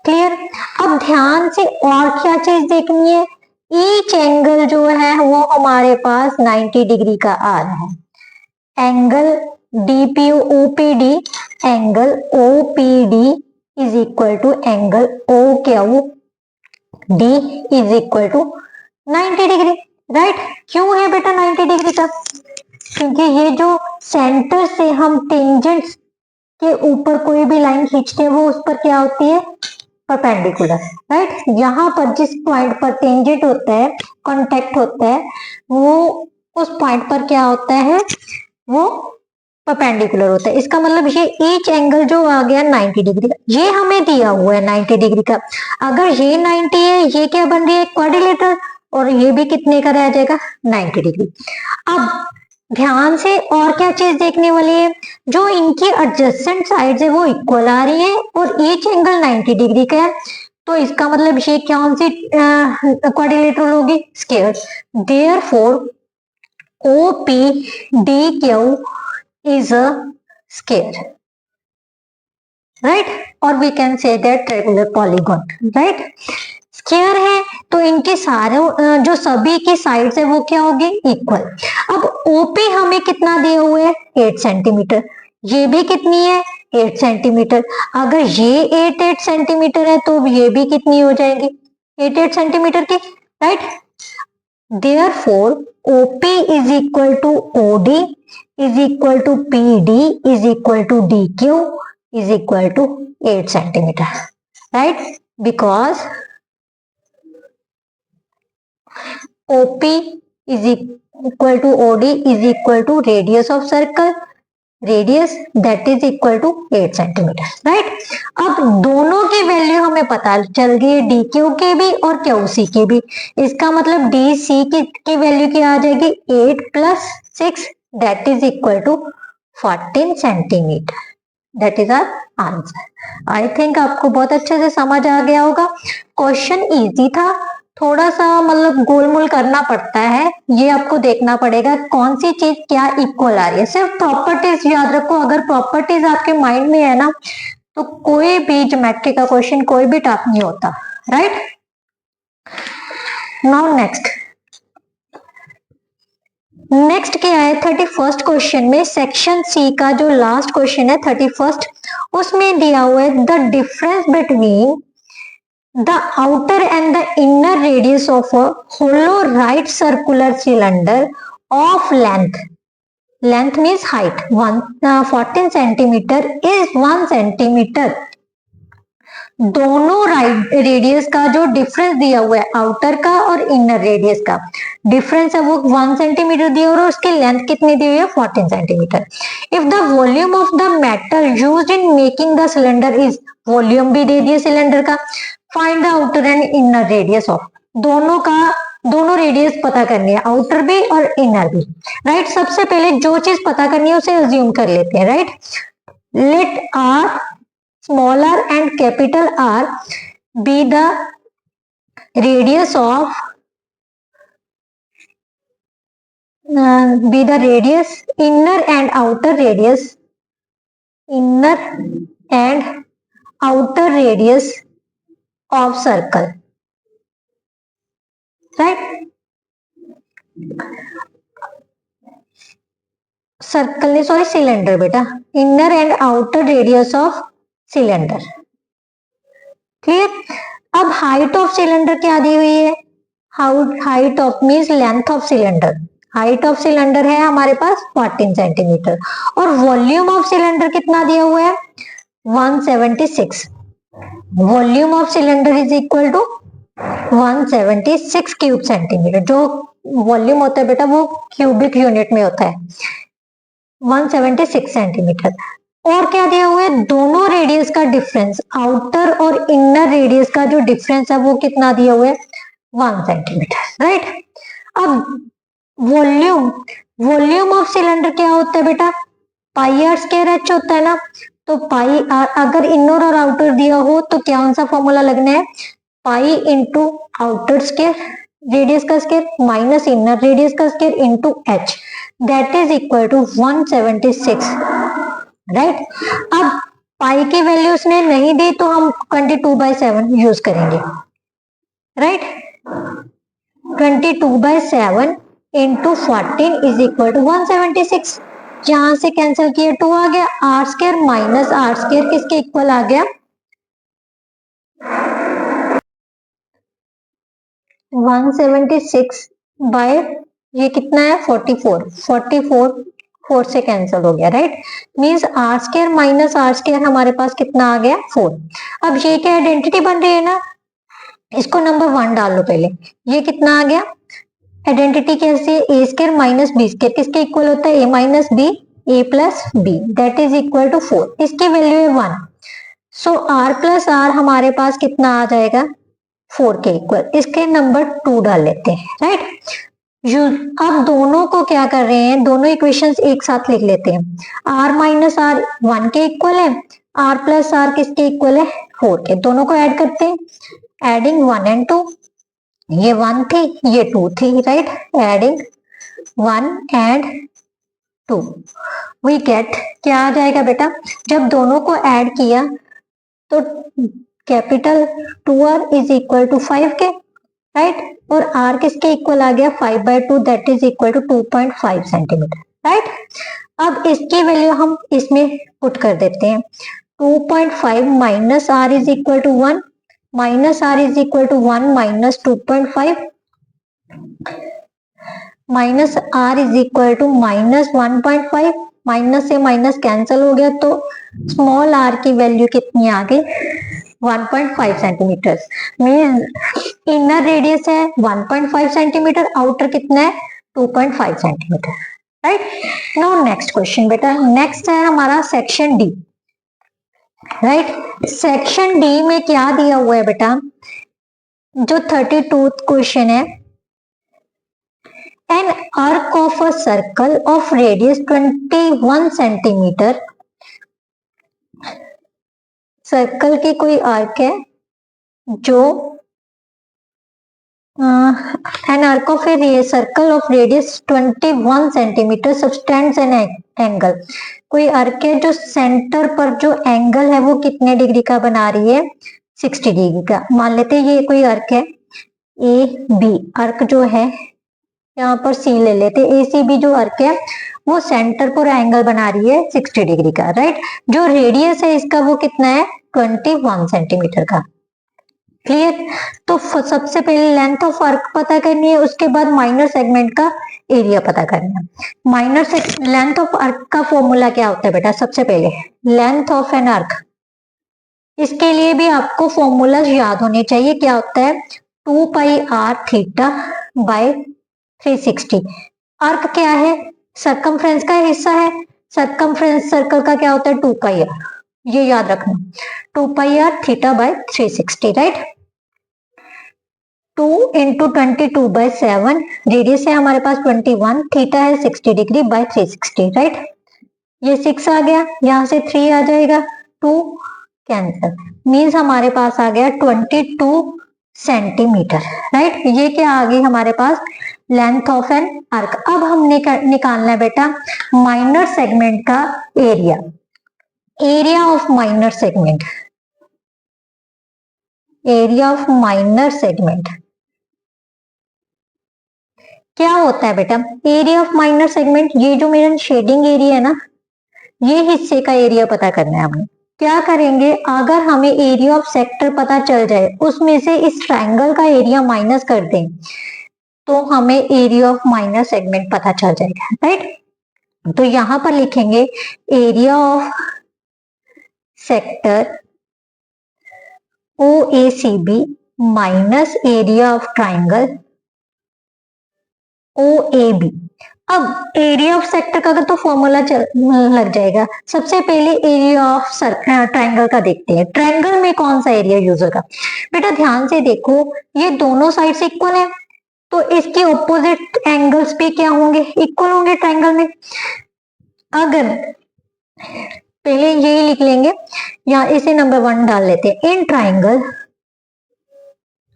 क्लियर। अब ध्यान से और क्या चीज देखनी है, ईच एंगल जो है वो हमारे पास 90 डिग्री का आ रहा है। Angle DPO OPD, angle OPD is equal to angle O Q D is equal to 90 degree, right. क्यों है बेटा 90 डिग्री का, क्योंकि ये जो सेंटर से हम टेंजेंट्स के ऊपर कोई भी लाइन खींचते हैं वो उस पर क्या होती है, परपेंडिकुलर, राइट। यहाँ पर जिस पॉइंट पर टेंजेंट होता है, कांटेक्ट होता है, वो उस पॉइंट पर क्या होता है, वो परपेंडिकुलर होता है। इसका मतलब ये ईच एंगल जो आ गया 90 डिग्री का, ये हमें दिया हुआ है 90 डिग्री का। अगर ये 90 है, ये क्या बन रही है, क्वाड्रिलेटरल, और ये भी कितने का रह जाएगा, 90 डिग्री। अब ध्यान से और क्या चीज देखने वाली है, जो इनकी एडजेसेंट साइड्स है वो इक्वल आ रही है और ईच एंगल 90 डिग्री का है। तो इसका मतलब ये कौन सी क्वाड्रिलेटरल होगी, square. Therefore OPDQ is a square, right? Or we can say that regular polygon, right? Square है तो इनके सारे जो सभी की साइड्स है वो क्या होगी, इक्वल। अब ओपी हमें कितना दिए हुए है, 8 सेंटीमीटर, ये भी कितनी है, 8 सेंटीमीटर। अगर ये 8 सेंटीमीटर है तो ये भी कितनी हो जाएगी, 8 सेंटीमीटर की, right. Therefore, OP is equal to OD is equal to PD is equal to DQ is equal to 8 centimeter, right? Because OP is equal to OD is equal to radius of circle, radius that is equal to 8 centimetre, right. अब दोनों की value हमें पता चल गई है, D Q की भी और क्यू सी की भी। इसका मतलब डी सी की वैल्यू क्या आ जाएगी, 8 plus 6 that is equal to 14 centimetre. That is our answer. I think आपको बहुत अच्छे से समझ आ गया होगा। क्वेश्चन इजी था, थोड़ा सा मतलब गोलमोल करना पड़ता है, ये आपको देखना पड़ेगा कौन सी चीज क्या इक्वल आ रही है। सिर्फ प्रॉपर्टीज याद रखो, अगर प्रॉपर्टीज आपके माइंड में है ना तो कोई भी ज्योमेट्री का क्वेश्चन कोई भी टफ नहीं होता, राइट। नाउ नेक्स्ट क्या है, 31st क्वेश्चन में सेक्शन सी का जो लास्ट क्वेश्चन है 31st, उसमें दिया हुआ है the difference between the outer and the inner radius of a hollow right circular cylinder of length means height 14 centimeter is 1 centimeter। दोनों रेडियस का जो डिफरेंस दिया हुआ है, आउटर का और इनर रेडियस का डिफरेंस है वो 1 सेंटीमीटर दिया और उसकी लेंथ कितनी दी हुई है, 14 centimetre. If the volume of the metal used in making the cylinder is, volume भी दे दिया सिलेंडर का, find the outer and inner radius of, दोनों रेडियस पता करनी है, आउटर भी और इनर भी, राइट। सबसे पहले जो चीज पता करनी है उसे अज्यूम कर लेते हैं, right. Let R small R and capital R be the radius of inner and outer radius of circle, right? Circle नहीं, सॉरी, सिलेंडर बेटा, inner and outer radius of cylinder, clear. अब हाइट ऑफ सिलेंडर क्या दी हुई है, height of means length of cylinder, height of cylinder है हमारे पास 14 सेंटीमीटर, और वॉल्यूम ऑफ सिलेंडर कितना दिया हुआ है 176, volume of cylinder is equal to 176 cube centimetre, जो वॉल्यूम होता है बेटा वो क्यूबिक यूनिट में होता है, 176 सेंटीमीटर। और क्या दिया हुआ है, दोनों रेडियस का डिफरेंस, आउटर और इनर रेडियस का जो डिफरेंस है वो कितना दिया हुआ है 1 सेंटीमीटर, राइट। अब वॉल्यूम ऑफ सिलेंडर क्या होता है बेटा, पाई आर स्क्वायर एच होता है ना, तो पाई आर, अगर इनर और आउटर दिया हो तो क्या सा फॉर्मूला लगना है, pi into outer square radius का स्क्वायर माइनस इनर रेडियस का square into H, that is equal to 176, right. अब पाई की वैल्यू उसने नहीं दी तो हम 22/7 यूज करेंगे, right. 22/7 into 14 is equal to 176, यहां से कैंसिल किया 2 आ गया, R square minus R square किसके इक्वल आ गया 176 बाय ये कितना है 44 4 से कैंसिल हो गया, right. Means R square minus R square हमारे पास कितना आ गया 4। अब ये क्या आइडेंटिटी बन रही है ना, इसको नंबर 1 डाल लो पहले, ये कितना आ गया आइडेंटिटी कैसे, a square minus b square किसके इक्वल होता है, a minus b, a plus b, that is equal to 4, इसकी वैल्यू है 1, सो आर प्लस आर हमारे पास कितना आ जाएगा 4 के इक्वल, इसके नंबर 2 डाल लेते हैं, राइट। अब दोनों को क्या कर रहे हैं, दोनों इक्वेशंस एक साथ लिख लेते हैं, r माइनस आर 1 के इक्वल है, r प्लस आर किसके इक्वल है 4 के, दोनों को ऐड करते हैं, एडिंग 1 एंड 2, ये 1 थी ये 2 थी, right, adding 1 and 2 we get, क्या आ जाएगा बेटा, जब दोनों को ऐड किया तो capital 2r is equal to 5 के, राइट, और r किसके इक्वल आ गया 5/2, that is equal to 2.5 centimetre, right. अब इसकी वैल्यू हम इसमें पुट कर देते हैं, 2.5 minus r is equal to 1, minus r is equal to 1 minus 2.5, minus r is equal to minus 1.5, minus से माइनस कैंसिल हो गया तो स्मॉल r की वैल्यू कितनी आ गई 1.5 सेंटीमीटर, मीन इनर रेडियस है 1.5 सेंटीमीटर, आउटर कितना है 2.5 centimetre, right. Now next question बेटा, नेक्स्ट है हमारा section D, right. Section D में क्या दिया हुआ है बेटा, जो 32 क्वेश्चन है, an arc of a circle of radius 21 centimetre, circle की कोई आर्क है जो an arc of a circle of radius 21 centimetre subtends an angle, कोई आर्क है जो सेंटर पर जो एंगल है वो कितने डिग्री का बना रही है 60 डिग्री का, मान लेते हैं ये कोई आर्क है ए बी, आर्क जो है यहाँ पर सी ले लेते, ए सी बी जो आर्क है वो सेंटर पर एंगल बना रही है 60 डिग्री का, राइट। जो रेडियस है इसका वो कितना है 21 सेंटीमीटर का, क्लियर। तो सबसे पहले लेंथ ऑफ आर्क पता करनी है, उसके बाद माइनर सेगमेंट का एरिया पता करना है। लेंथ ऑफ आर्क का फॉर्मूला क्या होता है बेटा, सबसे पहले लेंथ ऑफ एन आर्क, इसके लिए भी आपको फॉर्मूला याद होने चाहिए, क्या होता है 2πr थीटा बाय 360। आर्क क्या है, सरकमफ्रेंस का हिस्सा है, सरकमफ्रेंस सर्कल का क्या होता है 2πr, ये याद रखना 2πr theta by 360, right. 2 × 22/7, radius है हमारे पास 21, थीटा है 60 डिग्री बाय 360, राइट। ये 6 आ गया, यहाँ से 3 आ जाएगा, 2 कैंसिल, मीन्स हमारे पास आ गया 22 सेंटीमीटर, राइट। ये क्या आ गई हमारे पास, लेंथ ऑफ एन आर्क। अब हमने निकालना है बेटा माइनर सेगमेंट का area, area of minor segment, area of minor segment क्या होता है बेटा, एरिया ऑफ माइनर सेगमेंट, ये जो मेरा शेडिंग एरिया है ना, ये हिस्से का एरिया पता करना है हमें। क्या करेंगे, अगर हमें एरिया ऑफ सेक्टर पता चल जाए, उसमें से इस ट्रायंगल का एरिया माइनस कर दें, तो हमें एरिया ऑफ माइनर सेगमेंट पता चल जाएगा, राइट। तो यहां पर लिखेंगे area of sector OACB minus area of triangle OAB। अब एरिया ऑफ सेक्टर का अगर तो फॉर्मूला लग जाएगा। सबसे पहले एरिया ऑफ ट्रायंगल का देखते हैं, ट्रायंगल में कौन सा एरिया यूज होगा। बेटा ध्यान से देखो, ये दोनों साइड से इक्वल है, तो इसके ऑपोजिट एंगल्स पे क्या होंगे, इक्वल होंगे ट्रायंगल में। अगर पहले यही लिख लेंगे, या इसे नंबर 1 डाल लेते हैं, in triangle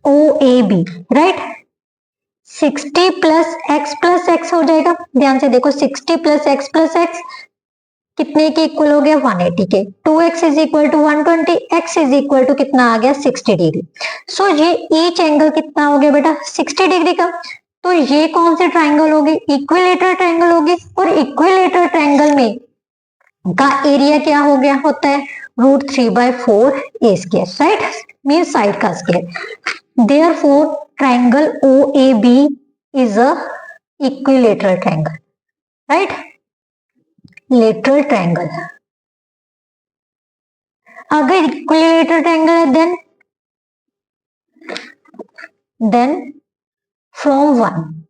OAB, right, 60 plus x हो जाएगा। ध्यान से देखो, 60 प्लस x कितने के इक्वल हो गया, 180 के। 2x is equal to 120, x is equal to कितना आ गया, 60 डिग्री। सो ये ईच एंगल कितना हो गया बेटा, 60 डिग्री का। तो ये कौन से ट्रायंगल होगी, इक्विलेटरल ट्रायंगल होगी। और इक्विलेटरल ट्रायंगल में का एरिया क्या हो गया, होता है √3/4 a square, right, mean side का square. Therefore triangle OAB is a equilateral triangle, right, lateral triangle. अगर इक्विलेटरल ट्रायंगल है, then from 1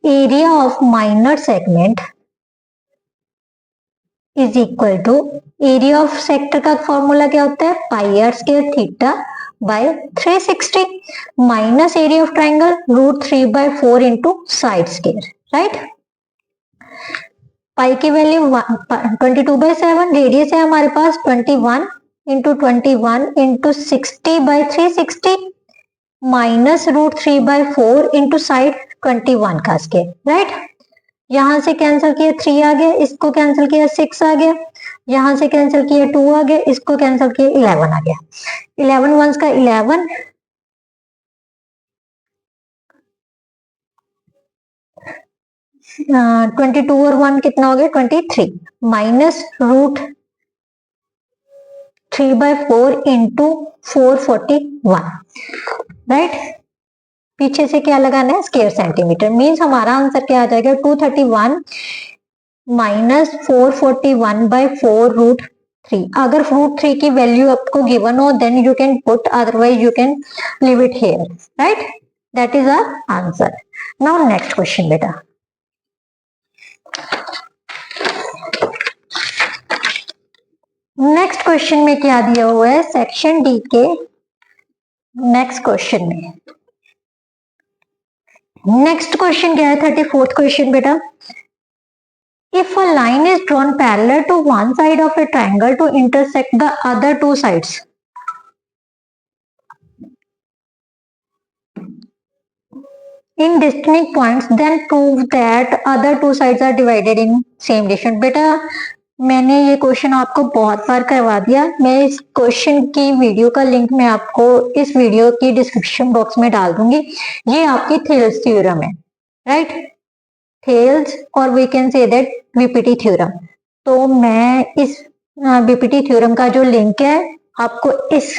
area of minor segment is equal to, area of sector का formula क्या होता है, πr² theta by 360 minus area of triangle √3/4 into side square, right. Pi की value 22/7, radius है हमारे पास 21 into 21 into 60/360 minus √3/4 into side 21 का square, right. यहां से कैंसिल किया 3 आ गया, इसको कैंसिल किया 6 आ गया, यहां से कैंसिल किया 2 आ गया, इसको कैंसिल किया 11 आ गया। 11 वंस का 11, 22 और 1 कितना हो गया, 23 माइनस √3/4 इंटू 441, राइट। पीछे से क्या लगाना है, स्क्वायर सेंटीमीटर, मीन्स हमारा आंसर क्या आ जाएगा, 231 माइनस 441/4√3। अगर √3 की वैल्यू आपको गिवन हो, then you can put, otherwise you can leave it here, right. That is our answer. Now next question बेटा, नेक्स्ट क्वेश्चन में क्या दिया हुआ है, सेक्शन डी के नेक्स्ट क्वेश्चन में, नेक्स्ट क्वेश्चन क्या है, 34th क्वेश्चन बेटा। If a line is drawn parallel to one side of a triangle to intersect the other two sides, in distinct points, then prove that other two sides are divided in same distance। बेटा मैंने ये question आपको बहुत बार करवा दिया, मैं इस question की वीडियो का लिंक मैं आपको इस वीडियो की डिस्क्रिप्शन बॉक्स में डाल दूंगी। ये आपकी थेल्स थ्योरम है, राइट, थेल्स, और we can say that BPT theorem. तो मैं इस बीपीटी थ्योरम का जो लिंक है आपको इस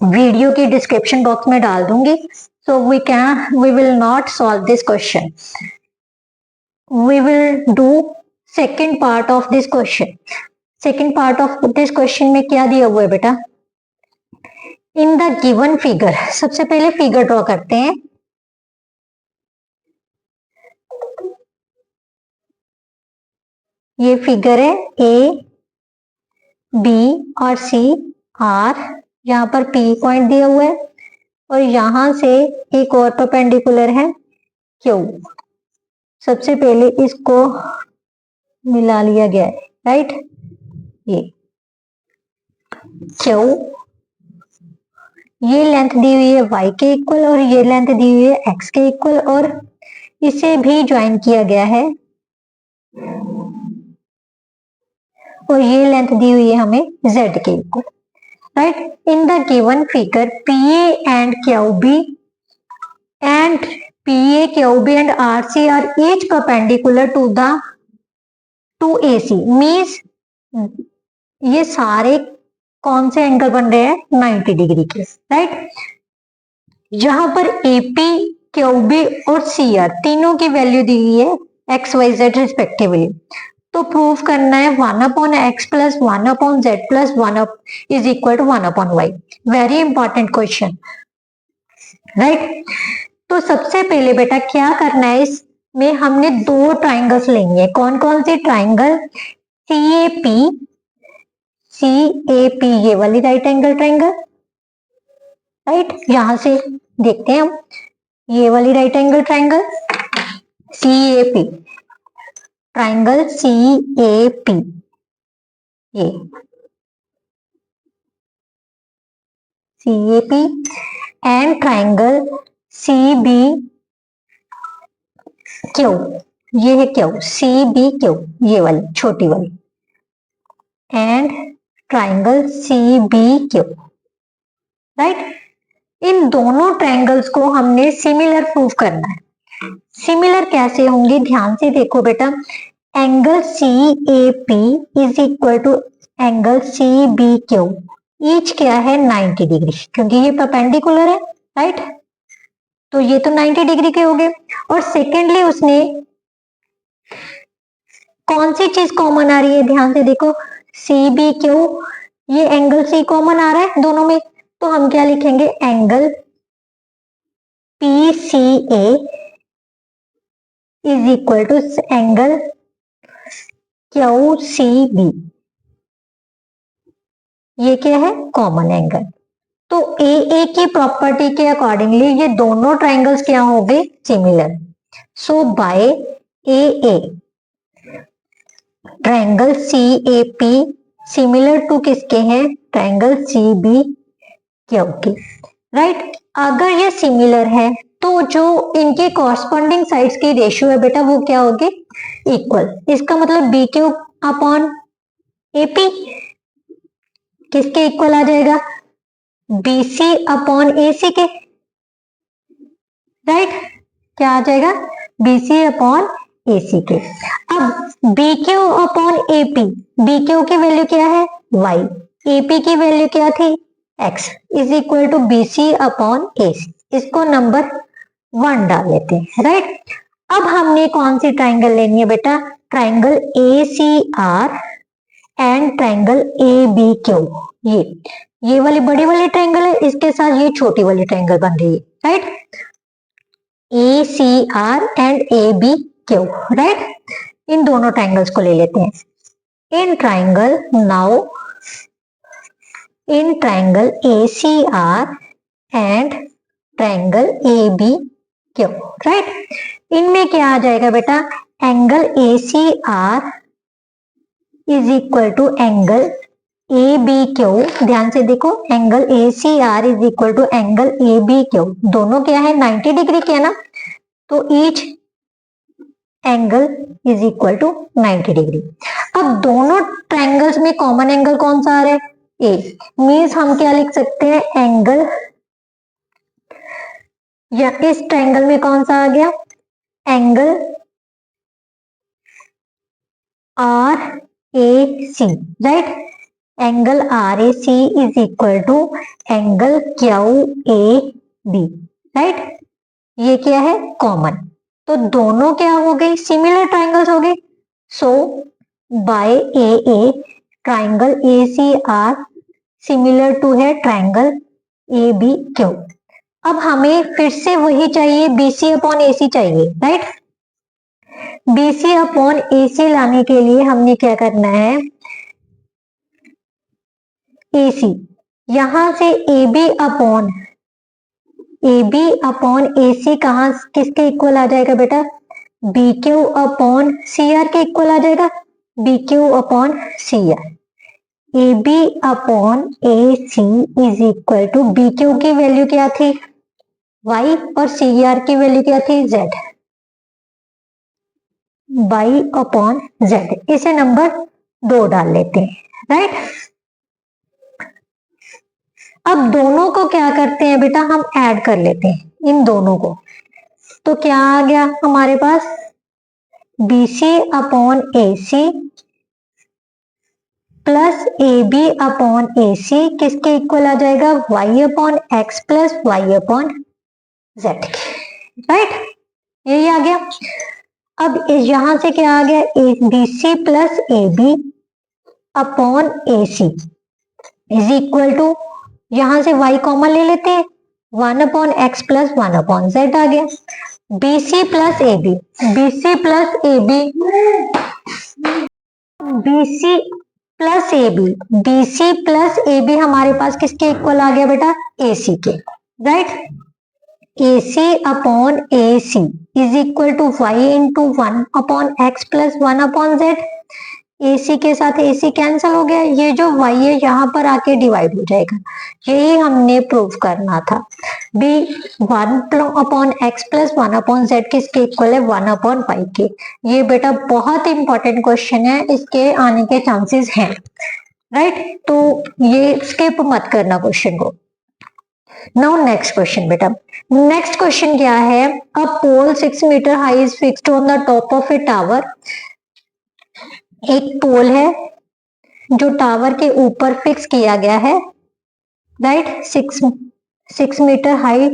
वीडियो की डिस्क्रिप्शन बॉक्स में डाल दूंगी। So we will not solve this question, we will do second part of this question. Second part of this question में क्या दिया हुआ है बेटा, इन द गिवन फिगर, सबसे पहले फिगर ड्रॉ करते हैं। ये फिगर है, ए बी और सी आर, यहाँ पर पी पॉइंट दिया हुआ है, और यहां से एक और परपेंडिकुलर है क्यू। सबसे पहले इसको मिला लिया गया है, राइट। ये क्यू, ये लेंथ दी हुई है y के इक्वल और ये लेंथ दी हुई है x के इक्वल, और इसे भी ज्वाइन किया गया है और ये लेंथ दी हुई है हमें z के equal, right. In the given figure PA and QB and PA, QB and RC are each perpendicular to AC means ये सारे कौन से एंगल बन रहे हैं 90 डिग्री के, राइट। जहां पर AP, QB और CR तीनों की वैल्यू दी हुई है x, y, z रिस्पेक्टिवली। तो प्रूव करना है 1/x plus 1/z plus 1 is equal to 1/y। Very important question, right. तो सबसे पहले बेटा क्या करना है, इसमें हमने दो ट्राइंगल्स लेंगे। कौन कौन से ट्राइंगल? CAP, ये वाली राइट एंगल ट्राइंगल, राइट। यहां से देखते हैं हम, ये वाली right angle triangle CAP, triangle CAP, ये CAP एंड ट्राइंगल CBQ, ये है क्यू, CBQ ये वाली छोटी वाली, एंड ट्राइंगल CBQ, राइट। इन दोनों ट्राइंगल्स को हमने सिमिलर प्रूव करना है। सिमिलर कैसे होंगे, ध्यान से देखो बेटा। Angle CAP is equal to angle CBQ, each क्या है 90 डिग्री, क्योंकि ये परपेंडिकुलर है, राइट। तो ये तो 90 डिग्री के हो गए। और सेकेंडली उसने कौन सी चीज कॉमन आ रही है, ध्यान से देखो। CBQ, ये एंगल C कॉमन आ रहा है दोनों में, तो हम क्या लिखेंगे, angle PCA is equal to angle QCB, ये क्या है, कॉमन एंगल। तो AA की प्रॉपर्टी के अकॉर्डिंगली ये दोनों ट्राइंगल्स क्या हो गए, similar. So by AA triangle CAP similar to किसके हैं, ट्राइंगल CBQ के, राइट। अगर ये सिमिलर है तो जो इनके कॉरस्पॉन्डिंग साइड्स की रेशियो है बेटा वो क्या होगी, इक्वल। इसका मतलब BQ अपॉन AP किसके इक्वल आ जाएगा, BC अपॉन AC के, राइट। क्या आ जाएगा, BC अपॉन AC के। अब BQ अपॉन AP, BQ की वैल्यू क्या है y, AP की वैल्यू क्या थी x, is equal to BC upon AC। इसको नंबर 1 डाल लेते हैं, राइट। अब हमने कौन सी ट्राइंगल लेनी है बेटा, triangle ACR and triangle ABQ। ये वाली बड़ी वाली ट्राइंगल है, इसके साथ ये छोटी वाली ट्राइंगल बन रही है, right. ACR and ABQ, right. इन दोनों ट्राइंगल्स को ले लेते हैं। In triangle now, in triangle ACR and triangle ABQ, right. इनमें क्या आ जाएगा बेटा, angle ACR is equal to angle ABQ। ध्यान से देखो, angle ACR is equal to angle ABQ, दोनों क्या है 90 डिग्री के है ना, तो each angle is equal to 90 degree. अब दोनों ट्राइंगल्स में कॉमन एंगल कौन सा आ रहा है, ए, मीन्स हम क्या लिख सकते हैं, एंगल, या इस ट्राइंगल में कौन सा आ गया, angle RAC, right. Angle RAC is equal to angle QAB, right. ये क्या है, कॉमन। तो दोनों क्या हो गई, सिमिलर ट्राइंगल्स हो गए। So by AA triangle ACR similar to है ट्राइंगल ABQ। अब हमें फिर से वही चाहिए, BC अपॉन AC चाहिए, राइट। BC अपॉन AC लाने के लिए हमने क्या करना है, AC यहां से AB upon A B upon A C कहाँ किसके इक्वल आ जाएगा बेटा, B Q upon C R के इक्वल आ जाएगा, B Q upon C R. A B upon A C is equal to B Q की वैल्यू क्या थी y और सी आर की वैल्यू क्या थी z, y अपॉन z। इसे नंबर 2 डाल लेते हैं, राइट। अब दोनों को क्या करते हैं बेटा, हम ऐड कर लेते हैं इन दोनों को। तो क्या आ गया हमारे पास, बी सी अपॉन ए सी प्लस ए बी अपॉन ए सी किसके इक्वल आ जाएगा, y upon x plus y upon z, right. यही आ गया। अब यहां से क्या आ गया, A B C plus A B upon A C is equal to, यहां से y कॉमन ले लेते हैं, 1 upon x plus 1 upon z आ गया। बी सी प्लस ए बी, बी सी प्लस ए बी, बी सी प्लस ए बी, बी सी प्लस ए B हमारे पास किसके इक्वल आ गया बेटा, ए सी के, right. A c upon A C is equal to y into 1 upon x plus 1 upon z. A c के साथ ए सी cancel हो गया, ये जो y है यहाँ पर आके डिवाइड हो जाएगा, यही हमने प्रूव करना था। B 1 upon x plus 1 upon Z किसके इक्वल है, 1 अपॉन वाई के। ये बेटा बहुत इंपॉर्टेंट क्वेश्चन है, इसके आने के चांसेस हैं, राइट। तो ये स्किप मत करना क्वेश्चन को। नाउ नेक्स्ट क्वेश्चन बेटा, नेक्स्ट क्वेश्चन क्या है, a pole 6 metre high is fixed on the top of a tower. एक पोल है जो टावर के ऊपर फिक्स किया गया है, right. 6 metre high,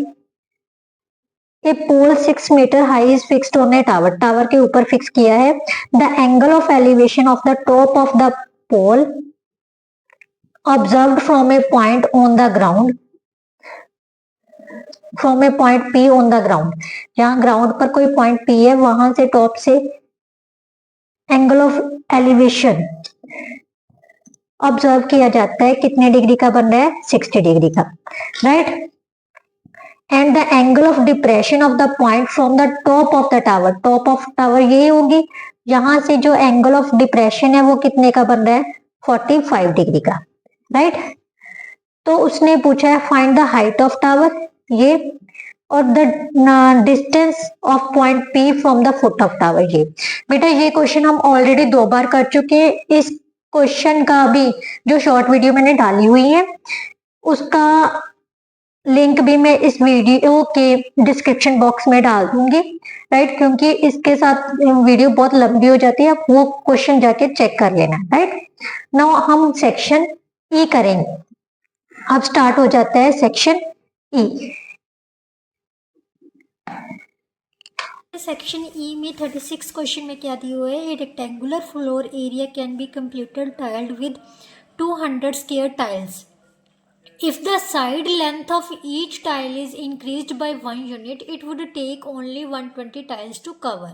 a pole 6 metre high is fixed on a tower, tower के ऊपर फिक्स किया है। The angle of elevation of the top of the pole observed from a point on the ground, from a point P on the ground, जहां ground पर कोई point P है वहां से टॉप से एंगल ऑफ एलिवेशन ऑब्जर्व किया जाता है, कितने डिग्री का बन रहा है, 60 डिग्री का, right. And the angle of depression of the point from the top of the tower, top of tower ये होगी, यहां से जो एंगल ऑफ डिप्रेशन है वो कितने का बन रहा है, 45 डिग्री का, राइट। तो उसने पूछा है find the height of tower, ये, और the distance of point P from the foot of tower, ये। बेटा ये क्वेश्चन हम ऑलरेडी 2 बार कर चुके हैं, इस क्वेश्चन का भी जो शॉर्ट वीडियो मैंने डाली हुई है उसका लिंक भी मैं इस वीडियो के डिस्क्रिप्शन बॉक्स में डाल दूंगी, राइट, क्योंकि इसके साथ वीडियो बहुत लंबी हो जाती है, आप वो क्वेश्चन जाके चेक कर लेना, राइट। नाउ हम सेक्शन ई करेंगे। अब स्टार्ट हो जाता है सेक्शन ई। सेक्शन ई में 36 क्वेश्चन में क्या दिया हुआ है, ए rectangular floor area can be computed tiled with 200 square tiles. If the side length of each tile is increased by 1 unit, it would take only 120 tiles to cover.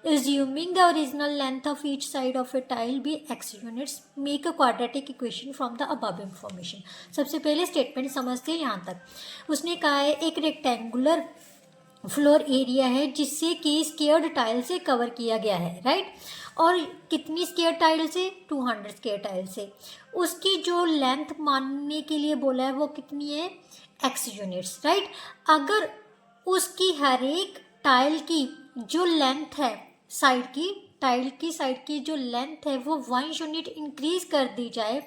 Assuming the original length of each side of a tile be x units, make a quadratic equation from the above information. सबसे पहले statement समझते हैं यहाँ तक। उसने कहा है एक रेक्टेंगुलर फ्लोर एरिया है जिससे कि स्क्वायर्ड टाइल से कवर किया गया है, राइट। और कितनी स्क्वायर टाइल से, 200 स्क्वायर टाइल से। उसकी जो लेंथ मानने के लिए बोला है वो कितनी है, x यूनिट्स, राइट। अगर उसकी हर एक टाइल की जो लेंथ है, साइड की टाइल की साइड की जो लेंथ है वो 1 यूनिट इंक्रीज कर दी जाए,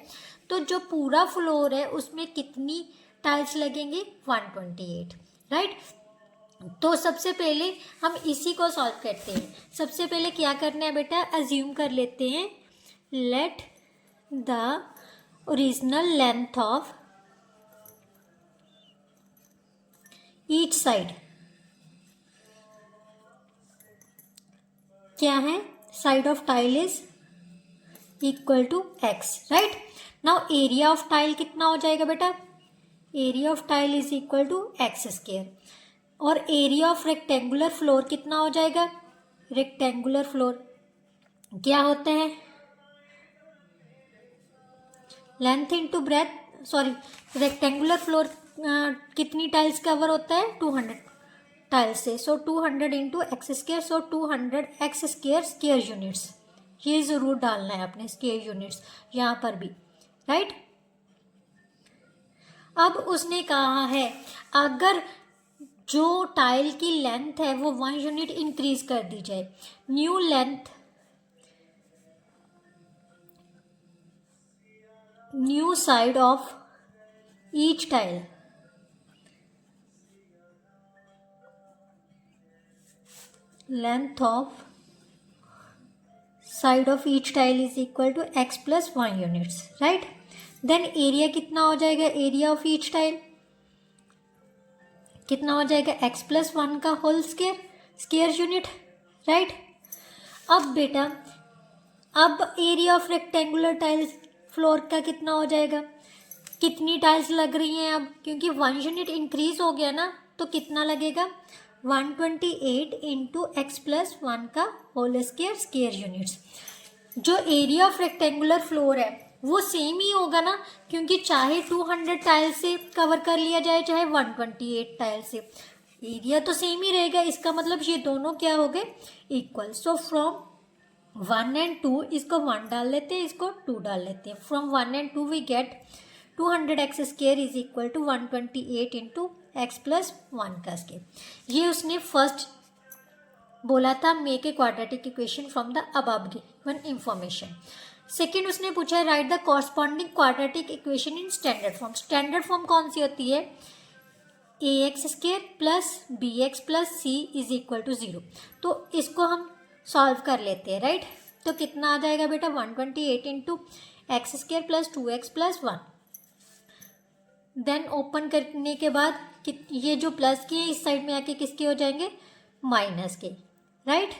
तो जो पूरा फ्लोर है उसमें कितनी टाइल्स लगेंगे, 128, राइट। तो सबसे पहले हम इसी को सॉल्व करते हैं। सबसे पहले क्या करना है बेटा, अज्यूम कर लेते हैं, let the original length of each side क्या है, side of tile is equal to X, right. Now area of tile कितना हो जाएगा बेटा, area of tile is equal to X square. और एरिया ऑफ रेक्टेंगुलर फ्लोर कितना हो जाएगा, रेक्टेंगुलर फ्लोर क्या होता है, length into breadth, sorry rectangular floor कितनी टाइल्स कवर होता है 200 टाइल्स से, सो 200 इंटू एक्स स्क्र, सो 200 एक्स स्क्र यूनिट्स, ये ज़रूर डालना है आपने स्क्र यूनिट्स यहाँ पर भी, राइट। अब उसने कहा है अगर जो टाइल की लेंथ है वो 1 यूनिट इंक्रीज कर दी जाए, new length, new side of each tile, length of side of each tile is equal to X plus 1 units, right. Then area कितना हो जाएगा, एरिया ऑफ ईच टाइल कितना हो जाएगा, एक्स प्लस 1 का होल स्क्वायर यूनिट, राइट। अब बेटा अब area of rectangular tiles floor का कितना हो जाएगा, कितनी टाइल्स लग रही हैं अब, क्योंकि 1 यूनिट इंक्रीज हो गया ना, तो कितना लगेगा 128 इंटू एक्स प्लस 1 का होल स्क्वायर यूनिट्स। जो एरिया ऑफ रेक्टेंगुलर फ्लोर है वो सेम ही होगा ना, क्योंकि चाहे 200 टाइल से कवर कर लिया जाए चाहे 128 टाइल से, एरिया तो सेम ही रहेगा। इसका मतलब ये दोनों क्या हो गए, इक्वल। सो फ्रॉम 1 एंड 2, इसको 1 डाल लेते हैं, इसको 2 डाल लेते हैं। From 1 and 2 we get 200 x square is equal to 128 into x plus 1 का स्क्वायर। ये उसने फर्स्ट बोला था, make a quadratic equation from the above given information. Second उसने पूछा है write the corresponding quadratic equation in standard form. Standard form कौन सी होती है, a x square plus b x plus c is equal to 0। तो इसको हम सॉल्व कर लेते हैं, राइट। तो कितना आ जाएगा बेटा 128 into X square plus 2x plus 1। Then open करने के बाद ये जो प्लस के इस साइड में आके किसके हो जाएंगे, माइनस के, राइट।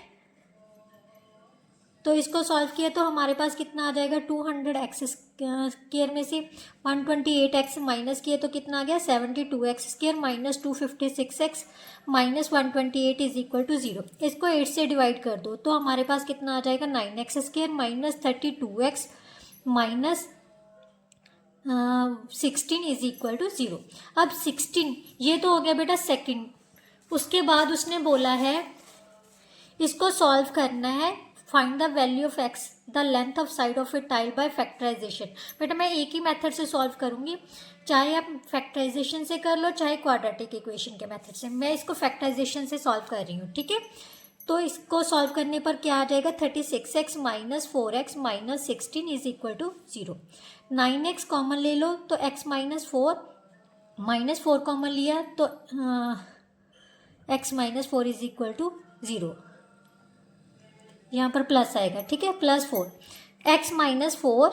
तो इसको सॉल्व किया तो हमारे पास कितना आ जाएगा, 200 एक्स स्क्वायर में से 128 एक्स माइनस किया तो कितना आ गया 72 X square minus 256 X minus 128 is equal to 0। इसको 8 से डिवाइड कर दो तो हमारे पास कितना आ जाएगा 9 X square minus 32 X minus 16 is equal to 0। अब 16 ये तो हो गया बेटा सेकंड। उसके बाद उसने बोला है इसको सॉल्व करना है, find the value of X the length of side of a tile by factorisation. बेटा मैं एक ही मेथड से सॉल्व करूंगी, चाहे आप फैक्टराइजेशन से कर लो चाहे क्वाड्रेटिक इक्वेशन के मेथड से। मैं इसको फैक्टराइजेशन से सॉल्व कर रही हूँ, ठीक है। तो इसको सॉल्व करने पर क्या आ जाएगा 36x minus 4x minus 16 is equal to 0। 9x common ले लो तो x माइनस 4 कॉमन लिया तो x minus 4 is equal to 0। यहाँ पर प्लस आएगा, ठीक है, plus 4 x minus 4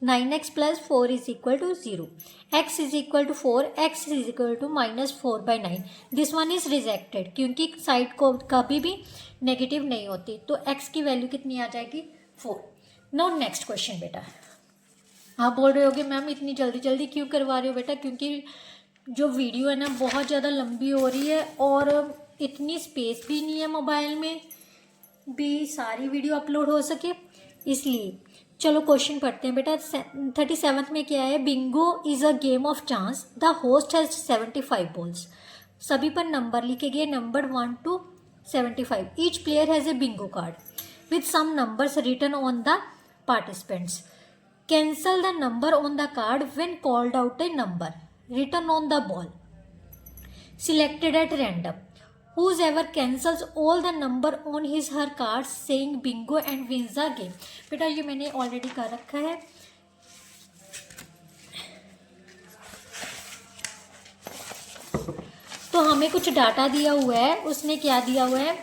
9x plus 4 is equal to 0। x is equal to 4, x is equal to minus 4/9। This one is rejected क्योंकि साइड को कभी भी नेगेटिव नहीं होती, तो x की वैल्यू कितनी आ जाएगी 4। नाउ नेक्स्ट क्वेश्चन बेटा। आप बोल रहे होगे मैम इतनी जल्दी जल्दी क्यों करवा रहे हो बेटा, क्योंकि जो वीडियो है ना बहुत ज़्यादा लंबी हो रही है और इतनी स्पेस भी नहीं है मोबाइल में भी सारी वीडियो अपलोड हो सके, इसलिए। चलो क्वेश्चन पढ़ते हैं बेटा। 37 में क्या है, bingo is a game of chance, the host has 75 balls. सभी पर नंबर लिखे गए, number 1 to 75। Each player has a bingo card with some numbers written on the participants. Cancel the number on the card when called out a number written on the ball selected at random. Whoever cancels all the number on his her cards saying bingo and wins the game। बेटा ये मैंने already कर रखा है। तो हमें कुछ data दिया हुआ है, उसने क्या दिया हुआ है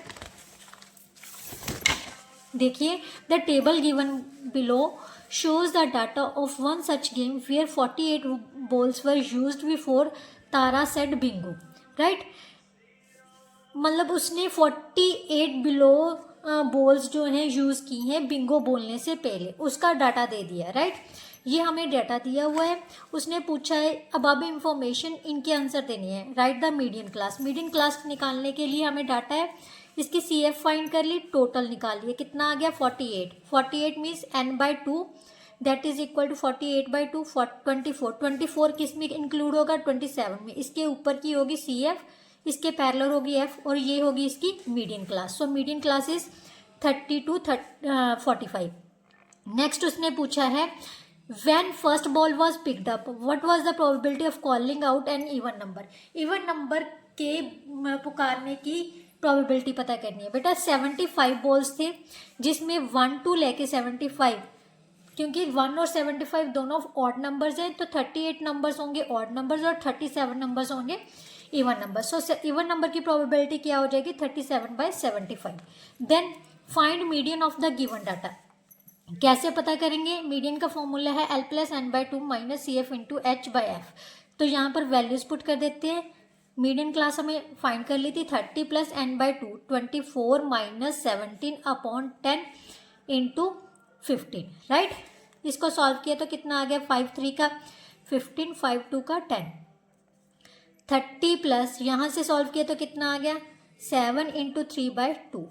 देखिए, the table given below shows the data of one such game where 48 balls were used before Tara said bingo, right। मतलब उसने 48 बिलो बॉल्स जो हैं यूज़ की हैं बिंगो बोलने से पहले, उसका डाटा दे दिया, राइट। ये हमें डाटा दिया हुआ है। उसने पूछा है अब इंफॉर्मेशन, इनके आंसर देने हैं। Right the median class. Median class निकालने के लिए हमें डाटा है, इसकी CF फाइंड कर ली, टोटल निकाल लिया, कितना आ गया 48। 48 means n/2 that is equal to 48/2 24। 24 किस में इंक्लूड होगा? 27 में। इसके ऊपर की होगी CF, इसके पैरेलल होगी F, और ये होगी इसकी median class. So median class is 30 to 45। Next उसने पूछा है when first ball was picked up what was the probability of calling out an even number। Even number के पुकारने की प्रोबेबिलिटी पता करनी है बेटा। 75 बॉल्स थे जिसमें 1 to लेके 75, क्योंकि 1 और 75 दोनों ऑड नंबर्स हैं, तो 38 नंबर्स होंगे ऑड नंबर्स और 37 नंबर्स होंगे even number. So even number की प्रोबेबिलिटी क्या हो जाएगी? 37/75। Then find median of the given data. कैसे पता करेंगे? मीडियन का फॉर्मूला है L+N/2 - CF × H/F। तो यहाँ पर वैल्यूज पुट कर देते हैं। मीडियन क्लास हमें फाइंड कर ली थी 30 + N/2 24 - 17/10 × 15, राइट। इसको सॉल्व किया तो कितना आ गया? 5 3 का 15, 5 2 का 10। 30 प्लस यहाँ से सॉल्व किया तो कितना आ गया? 7 × 3/2।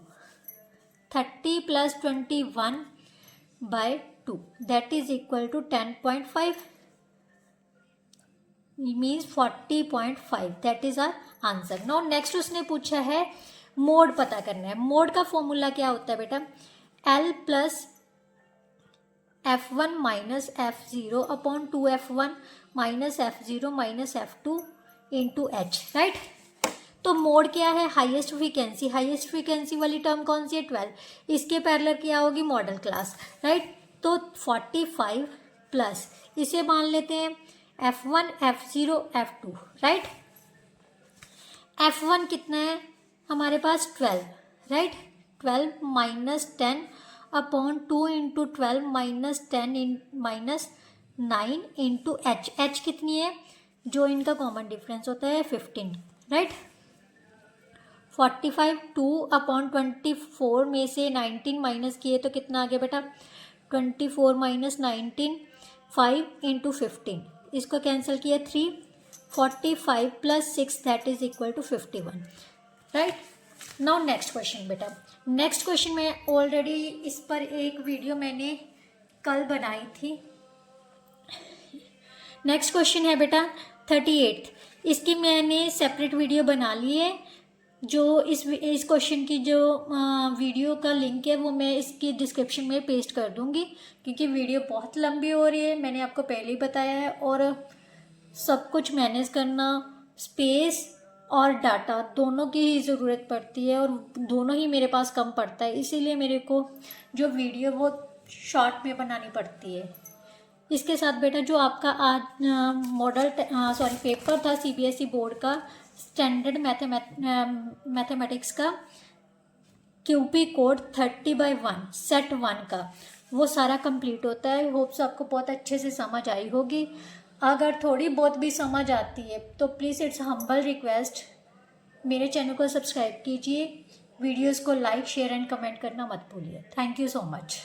30 + 21/2 that is equal to 10.5 means 40.5। that is our answer। now next उसने पूछा है मोड पता करना है। मोड का फॉर्मूला क्या होता है बेटा? L + F1 - F0 upon 2F1 - F0 - F2 into H, right. तो मोड क्या है? Highest frequency. हाईएस्ट फ्रीक्वेंसी वाली टर्म कौन सी है? 12। इसके पैरेलल क्या होगी? Model class, right. तो 45 प्लस इसे मान लेते हैं F1 F0 F2, right. F1 कितना है हमारे पास? 12, राइट। 12 - 10 upon 2 × 12 - 10 - 9 × H। H कितनी है? जो इनका कॉमन डिफरेंस होता है 15, राइट। 45 2/24 में से 19 माइनस किए तो कितना आ गया बेटा? 24 - 19 5 × 15। इसको कैंसिल किया 3। 45 + 6 that is equal to 51, right. Now next question बेटा। नेक्स्ट क्वेश्चन में ऑलरेडी इस पर एक वीडियो मैंने कल बनाई थी। नेक्स्ट क्वेश्चन है बेटा 38। इसकी मैंने सेपरेट वीडियो बना ली है। जो इस क्वेश्चन की जो वीडियो का लिंक है वो मैं इसकी डिस्क्रिप्शन में पेस्ट कर दूंगी, क्योंकि वीडियो बहुत लंबी हो रही है, मैंने आपको पहले ही बताया है। और सब कुछ मैनेज करना, स्पेस और डाटा दोनों की ही ज़रूरत पड़ती है, और दोनों ही मेरे पास कम पड़ता है, इसीलिए मेरे को जो वीडियो वो शॉर्ट में बनानी पड़ती है। इसके साथ बेटा जो आपका आज पेपर था CBSE बोर्ड का स्टैंडर्ड मैथमेटिक्स का QP कोड 30/1 सेट 1 का, वो सारा कंप्लीट होता है। होप्स आपको बहुत अच्छे से समझ आई होगी। अगर थोड़ी बहुत भी समझ आती है तो प्लीज़ इट्स हम्बल रिक्वेस्ट मेरे चैनल को सब्सक्राइब कीजिए। वीडियोस को लाइक शेयर एंड कमेंट करना मत भूलिए। Thank you so much.